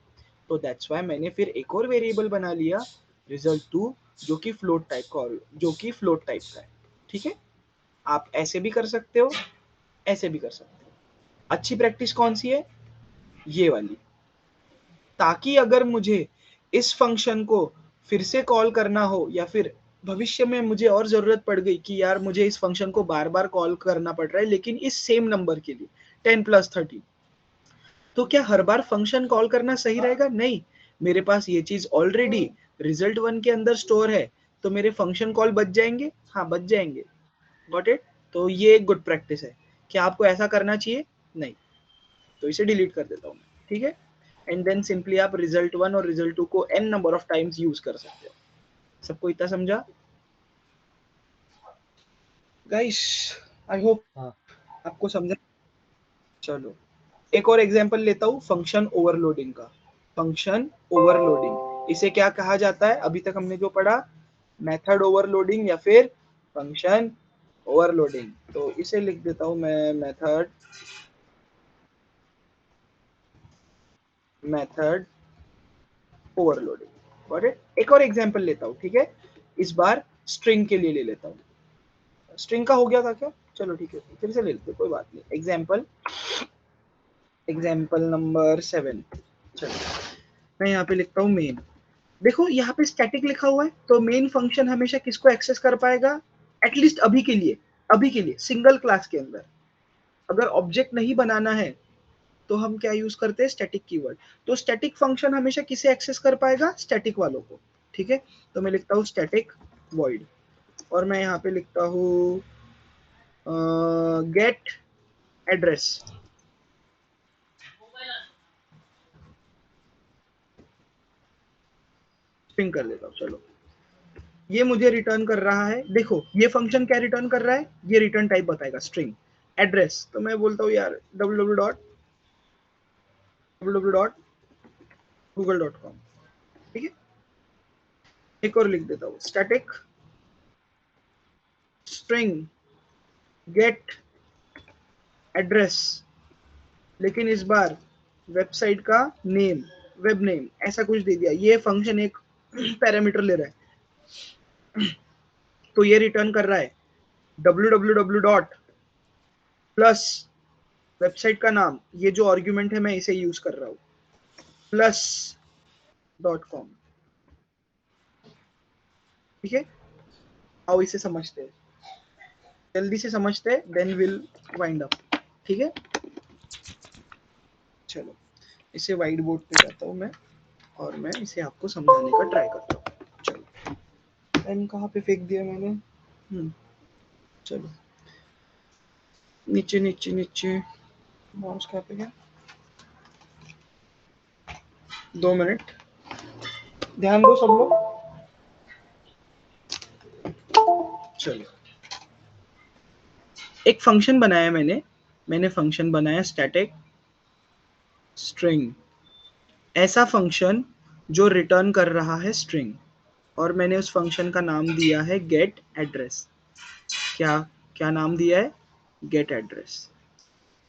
तो दैट्स व्हाई मैंने फिर एक और वेरिएबल बना लिया result2, जो कि फ्लोट टाइप का है, ठीक है? आप ऐसे भी कर सकते हो, ऐसे भी कर सकते हो। अच्छी प्रैक्टिस कौन सी है? ये वाली, ताकि अगर मुझे इस फंक्शन को फिर से कॉल करना हो, या फिर भविष्य में मुझे और जरूरत पड़ गई कि यार मुझे इस फंक्शन को बार बार कॉल करना पड़ रहा है, लेकिन इस सेम नंबर के लिए 10 प्लस 30, तो क्या हर बार फंक्शन कॉल करना सही रहेगा? नहीं, मेरे पास ये चीज ऑलरेडी result1 के अंदर स्टोर है, तो मेरे फंक्शन कॉल बच जाएंगे। हाँ, बच जाएंगे। Got it? तो ये एक गुड प्रैक्टिस है। क्या आपको ऐसा करना चाहिए? नहीं, तो इसे डिलीट कर देता हूँ मैं, ठीक है? एंड देन सिंपली आप result1 और result2 को n number of times use कर सकते हो। सबको इतना समझा गाइस? आई होप हाँ आपको समझा। चलो एक और एग्जांपल लेता हूँ फंक्शन ओवरलोडिंग का। फंक्शन ओवरलोडिंग इसे क्या कहा जाता है? अभी तक हमने जो पढ़ा, मेथड ओवरलोडिंग या फिर फंक्शन ओवरलोडिंग। तो इसे लिख देता हूं मैं मेथड ओवरलोडिंग। Got it? एक और एग्जांपल लेता हूं, ठीक है? इस बार स्ट्रिंग के लिए ले लेता हूं। स्ट्रिंग का हो गया था क्या? चलो ठीक है, फिर से ले लेते हैं, कोई बात नहीं। Example number 7। चलो मैं यहाँ पे लिखता हूँ मेन। देखो यहाँ पे स्टैटिक लिखा हुआ है, तो मेन फंक्शन हमेशा किसको एक्सेस कर पाएगा? एटलीस्ट अभी के लिए सिंगल क्लास के अंदर। अगर ऑब्जेक्ट नहीं बनाना है तो हम क्या यूज करते हैं? Static keyword. तो स्टैटिक फंक्शन हमेशा किसे एक्सेस कर पाएगा? स्टैटिक वालों को। ठीक है, तो मैं लिखता हूँ स्टैटिक वॉइड, और मैं यहाँ पे लिखता हूँ गेट एड्रेस। स्ट्रिंग कर देता हूँ। चलो ये मुझे रिटर्न कर रहा है। देखो ये फंक्शन क्या रिटर्न कर रहा है? ये रिटर्न टाइप बताएगा स्ट्रिंग। एड्रेस तो मैं बोलता हूँ यार www.google.com। ठीक है, एक और लिख देता हूँ स्टैटिक स्ट्रिंग गेट एड्रेस, लेकिन इस बार वेबसाइट का नेम, वेब नेम ऐसा कुछ दे दिया। ये फंक्शन एक पैरामीटर ले रहा है, तो ये रिटर्न कर रहा है www डॉट प्लस वेबसाइट का नाम, ये जो आर्ग्यूमेंट है मैं इसे यूज कर रहा हूँ, प्लस .com। ठीक है, आओ इसे समझते हैं, जल्दी से समझते हैं, देन विल वाइंड अप। ठीक है, चलो इसे व्हाइट बोर्ड पे जाता हूँ मैं, और मैं इसे आपको समझाने का ट्राई करता हूँ। चलो पेन कहाँ पे फेंक दिया मैंने? चलो नीचे नीचे नीचे, माउस कहाँ पे गया? 2 मिनट ध्यान दो सब लोग। चलो एक फंक्शन बनाया मैंने फंक्शन बनाया स्टैटिक स्ट्रिंग, ऐसा फंक्शन जो रिटर्न कर रहा है स्ट्रिंग, और मैंने उस फंक्शन का नाम दिया है गेट एड्रेस। क्या क्या नाम दिया है? Get address.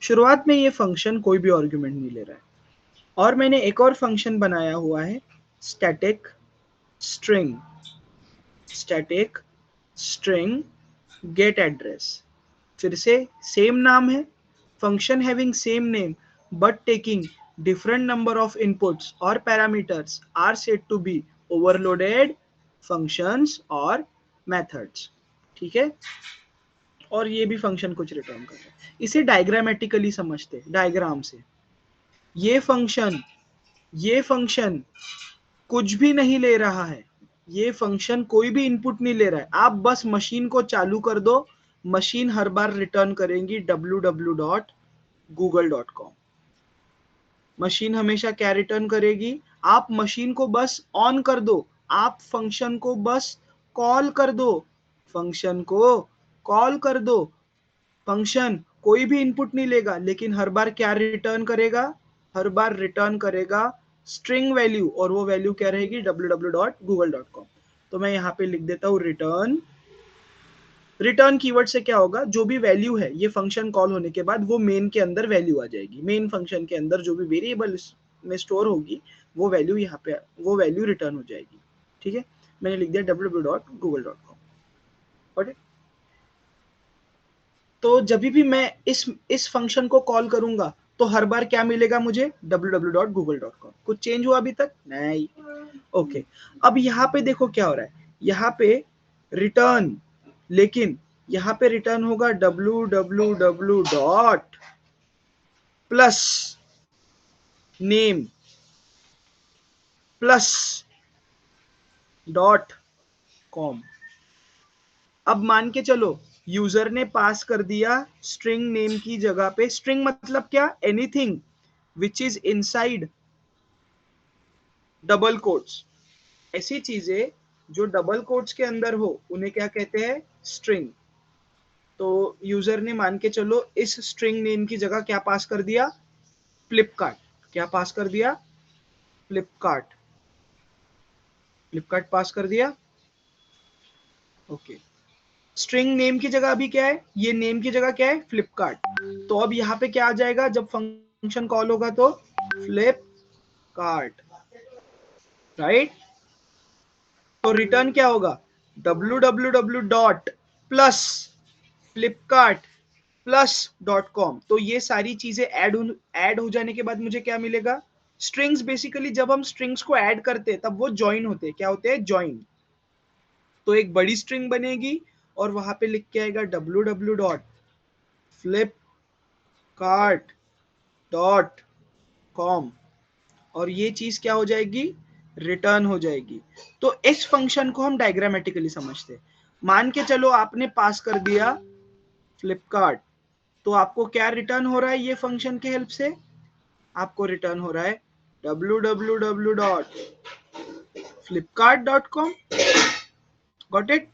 शुरुआत में ये फंक्शन कोई भी आर्गुमेंट नहीं ले रहा है, और मैंने एक और फंक्शन बनाया हुआ है स्टैटिक स्ट्रिंग गेट एड्रेस। फिर से सेम नाम है, function having same name but taking different number of inputs or parameters are said to be overloaded functions or methods। ठीक है, और ये भी फंक्शन कुछ रिटर्न कर रहा है। इसे डायग्रामेटिकली समझते, डायग्राम से। ये फंक्शन कुछ भी नहीं ले रहा है, ये फंक्शन कोई भी इनपुट नहीं ले रहा है। आप बस मशीन को चालू कर दो, मशीन हर बार रिटर्न करेगी www.google.com। मशीन हमेशा क्या रिटर्न करेगी? आप मशीन को बस ऑन कर दो, आप फंक्शन को बस कॉल कर दो, फंक्शन को कॉल कर दो। फंक्शन कोई भी इनपुट नहीं लेगा, लेकिन हर बार क्या रिटर्न करेगा? हर बार रिटर्न करेगा स्ट्रिंग वैल्यू, और वो वैल्यू क्या रहेगी? www.google.com। तो मैं यहाँ पे लिख देता हूँ रिटर्न कीवर्ड से क्या होगा? जो भी वैल्यू है ये फंक्शन कॉल होने के बाद वो मेन के अंदर वैल्यू आ जाएगी। मेन फंक्शन के अंदर जो भी वेरिएबल में स्टोर होगी वो वैल्यू यहाँ पे, वो वैल्यू रिटर्न हो जाएगी। ठीक है, मैंने लिख दिया www.google.com। तो जब भी मैं इस फंक्शन को कॉल करूंगा तो हर बार क्या मिलेगा मुझे? www.google.com। कुछ चेंज हुआ अभी तक? नहीं। ओके, अब यहाँ पे देखो क्या हो रहा है, यहाँ पे रिटर्न, लेकिन यहाँ पे रिटर्न होगा www dot plus name plus dot com. अब मान के चलो यूजर ने पास कर दिया स्ट्रिंग नेम की जगह पे, स्ट्रिंग मतलब क्या? Anything which is inside double quotes, ऐसी चीजें जो डबल कोट्स के अंदर हो उन्हें क्या कहते हैं? स्ट्रिंग। तो यूजर ने मान के चलो इस स्ट्रिंग नेम की जगह क्या पास कर दिया? फ्लिपकार्ट। क्या पास कर दिया? फ्लिपकार्ट। फ्लिपकार्ट पास कर दिया। ओके, स्ट्रिंग नेम की जगह अभी क्या है? ये नेम की जगह क्या है? फ्लिपकार्ट। तो अब यहाँ पे क्या आ जाएगा जब फंक्शन कॉल होगा? तो फ्लिपकार्ट, राइट। तो रिटर्न क्या होगा? www dot plus Flipkart plus .com। तो ये सारी चीजें ऐड हो जाने के बाद मुझे क्या मिलेगा? स्ट्रिंग्स। बेसिकली जब हम स्ट्रिंग्स को ऐड करते हैं तब वो ज्वाइन होते हैं। क्या होते हैं? ज्वाइन। तो एक बड़ी स्ट्रिंग बनेगी और वहां पे लिख के आएगा www dot Flipkart dot com, और ये चीज क्या हो जाएगी? रिटर्न हो जाएगी। तो इस फंक्शन को हम डायग्रामेटिकली समझते हैं। मान के चलो आपने पास कर दिया फ्लिपकार्ट, तो आपको क्या रिटर्न हो रहा है? ये फंक्शन के हेल्प से आपको रिटर्न हो रहा है www.flipkart.com। Got it?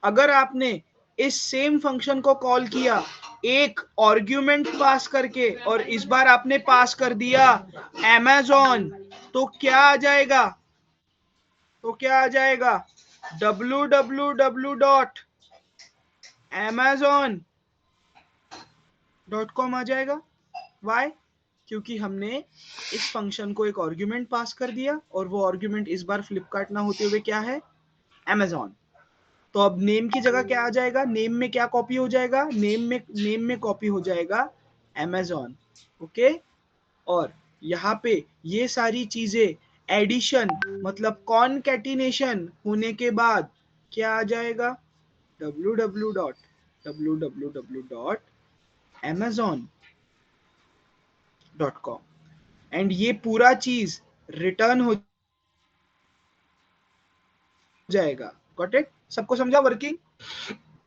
अगर आपने इस सेम फंक्शन को कॉल किया एक आर्ग्यूमेंट पास करके और इस बार आपने पास कर दिया Amazon, तो क्या आ जाएगा? www.amazon.com आ जाएगा। वाई? क्योंकि हमने इस फंक्शन को एक आर्ग्यूमेंट पास कर दिया और वो आर्ग्यूमेंट इस बार फ्लिपकार्ट ना होते हुए क्या है? Amazon। तो अब नेम की जगह क्या आ जाएगा? नेम में क्या कॉपी हो जाएगा? नेम में कॉपी हो जाएगा Amazon। ओके, और यहाँ पे ये सारी चीजें एडिशन मतलब कॉनकैटिनेशन होने के बाद क्या आ जाएगा? www.amazon.com। एंड ये पूरा चीज रिटर्न हो जाएगा। Got it? सबको समझा वर्किंग?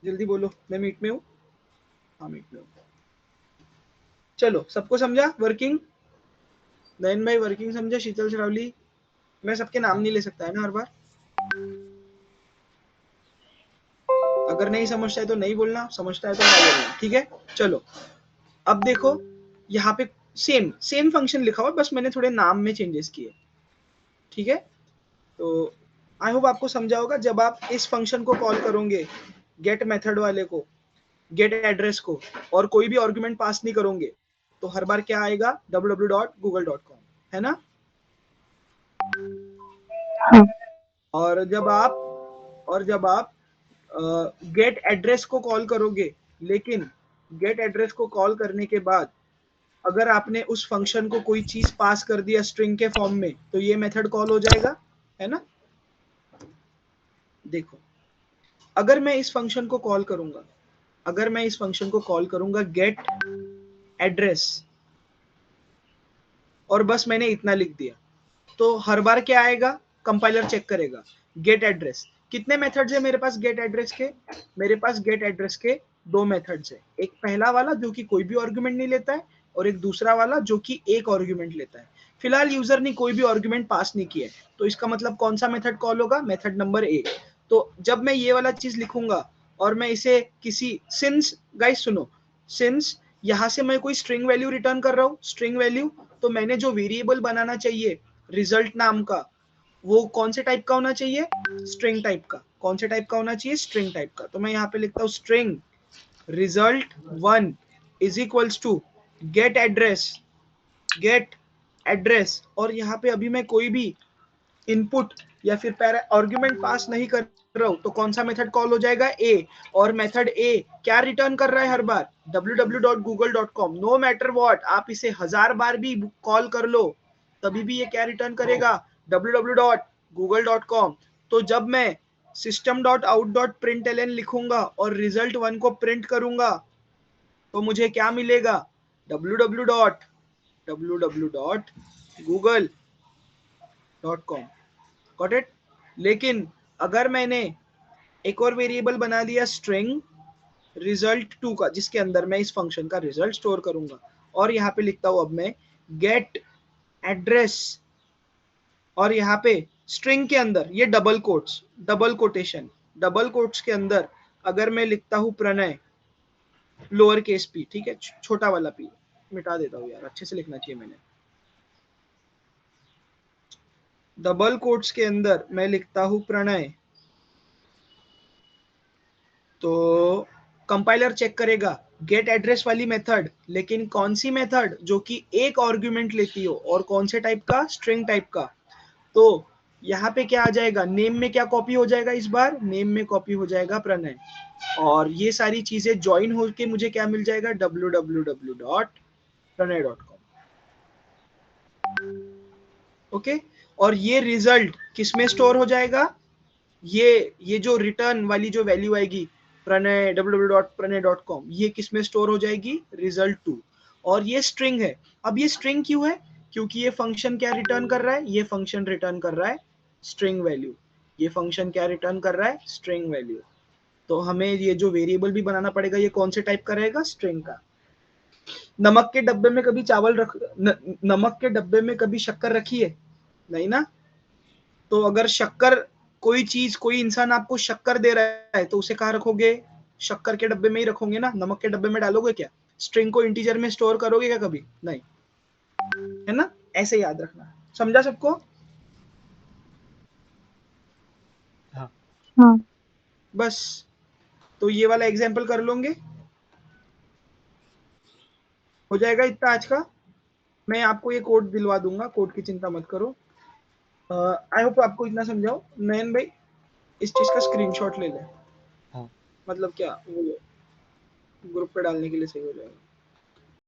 जल्दी बोलो, मैं मीट में हूँ। हाँ, मीट में हूँ। चलो, सबको समझा वर्किंग? नयन भाई वर्किंग समझा? शीतल श्रावली? मैं सबके नाम नहीं ले सकता है ना हर बार। अगर नहीं समझता है तो नहीं बोलना, समझता है तो हाँ बोलना, ठीक है? चलो, अब देखो यहाँ पे सेम फंक्शन लिखा हुआ, बस मैंने थोड़े नाम में चेंजेस किए, ठीक है? तो आई होप आपको समझा होगा। जब आप इस फंक्शन को कॉल करोगे, गेट मेथड वाले को, गेट एड्रेस को, और कोई भी आर्गुमेंट पास नहीं करोगे, तो हर बार क्या आएगा? www.google.com, है ना? हाँ। और जब आप गेट एड्रेस को कॉल करोगे, लेकिन गेट एड्रेस को कॉल करने के बाद अगर आपने उस फंक्शन को कोई चीज पास कर दिया स्ट्रिंग के फॉर्म में, तो ये मेथड कॉल हो जाएगा, है ना? देखो, अगर मैं इस फंक्शन को कॉल करूंगा गेट एड्रेस, और बस मैंने इतना लिख दिया, तो हर बार क्या आएगा? कंपाइलर चेक करेगा गेट एड्रेस। कितने मेथड्स है मेरे पास गेट एड्रेस के? मेरे पास गेट एड्रेस के दो मेथड्स है। एक पहला वाला जो कि कोई भी आर्गुमेंट नहीं लेता है, और एक दूसरा वाला जो कि एक आर्गुमेंट लेता है। फिलहाल यूजर ने कोई भी आर्गुमेंट पास नहीं किया है, तो इसका मतलब कौन सा मेथड कॉल होगा? Method number 1। तो जब मैं ये वाला चीज लिखूंगा और मैं इसे किसी सिंस, गाइस सुनो, सिंस यहां से मैं कोई स्ट्रिंग वैल्यू रिटर्न कर रहा हूँ, स्ट्रिंग वैल्यू, तो मैंने जो वेरिएबल बनाना चाहिए रिजल्ट नाम का, वो कौन से टाइप का होना चाहिए? स्ट्रिंग टाइप का। कौन से टाइप का होना चाहिए? स्ट्रिंग टाइप का। तो मैं यहाँ पे लिखता हूँ string result1 is equals to get address, और यहाँ पे अभी मैं कोई भी इनपुट या फिर आर्गुमेंट पास नहीं कर रहा हूँ, तो कौन सा मेथड कॉल हो जाएगा? ए। और मेथड ए क्या रिटर्न कर रहा है हर बार? www.google.com। नो मैटर व्हाट, आप इसे 1000 बार भी कॉल कर लो, तभी भी ये क्या रिटर्न करेगा? www.google.com। तो जब मैं system.out.println लिखूंगा और result1 को प्रिंट करूंगा, तो मुझे क्या मिलेगा? www.google.com। Got it? लेकिन अगर मैंने एक और वेरिएबल बना दिया स्ट्रिंग result2 का, जिसके अंदर मैं इस फंक्शन का रिजल्ट स्टोर करूंगा, और यहाँ पे लिखता हूं अब मैं गेट एड्रेस, और यहाँ पे स्ट्रिंग के अंदर ये double quotes, double quotation, double quotes के अंदर अगर मैं लिखता हूं प्रणय लोअर केस पी, ठीक है, छोटा वाला पी, मिटा देता हूं यार, अच्छे से लिखना चाहिए मैंने। डबल कोट्स के अंदर मैं लिखता हूं प्रणय, तो कंपाइलर चेक करेगा गेट एड्रेस वाली मेथड, लेकिन कौन सी मेथड, जो कि एक आर्गुमेंट लेती हो, और कौन से टाइप का, स्ट्रिंग टाइप का। तो यहाँ पे क्या आ जाएगा, नेम में क्या कॉपी हो जाएगा, इस बार नेम में कॉपी हो जाएगा प्रणय, और ये सारी चीजें ज्वाइन होके मुझे क्या मिल जाएगा, www.pranay.com। ओके, और ये रिजल्ट किस में स्टोर हो जाएगा, ये जो रिटर्न वाली जो वैल्यू आएगी प्रणय www.pranay.com, ये किस में स्टोर हो जाएगी, रिजल्ट 2, और ये स्ट्रिंग है। अब ये स्ट्रिंग क्यों है, क्योंकि ये फंक्शन क्या रिटर्न कर रहा है, ये फंक्शन रिटर्न कर रहा है स्ट्रिंग वैल्यू, ये फंक्शन क्या रिटर्न कर रहा है, स्ट्रिंग वैल्यू। तो हमें ये जो वेरिएबल भी बनाना पड़ेगा, ये कौन से टाइप का रहेगा, स्ट्रिंग का। नमक के डब्बे में कभी चावल रख नमक के डब्बे में कभी शक्कर रखी है, नहीं ना। तो अगर शक्कर, कोई चीज, कोई इंसान आपको शक्कर दे रहा है, तो उसे कहाँ रखोगे, शक्कर के डब्बे में ही रखोगे ना, नमक के डब्बे में डालोगे क्या, स्ट्रिंग को इंटीजर में स्टोर करोगे क्या कभी, नहीं, है ना। ऐसे याद रखना, समझा सबको। हाँ हाँ बस, तो ये वाला एग्जाम्पल कर लोगे, हो जाएगा इतना आज का। मैं आपको ये कोड दिलवा दूंगा, कोड की चिंता मत करो। आई होप आपको इतना समझाओ। नयन भाई, इस चीज का स्क्रीनशॉट ले ले, हाँ मतलब क्या वो ग्रुप पे डालने के लिए सही हो जाएगा।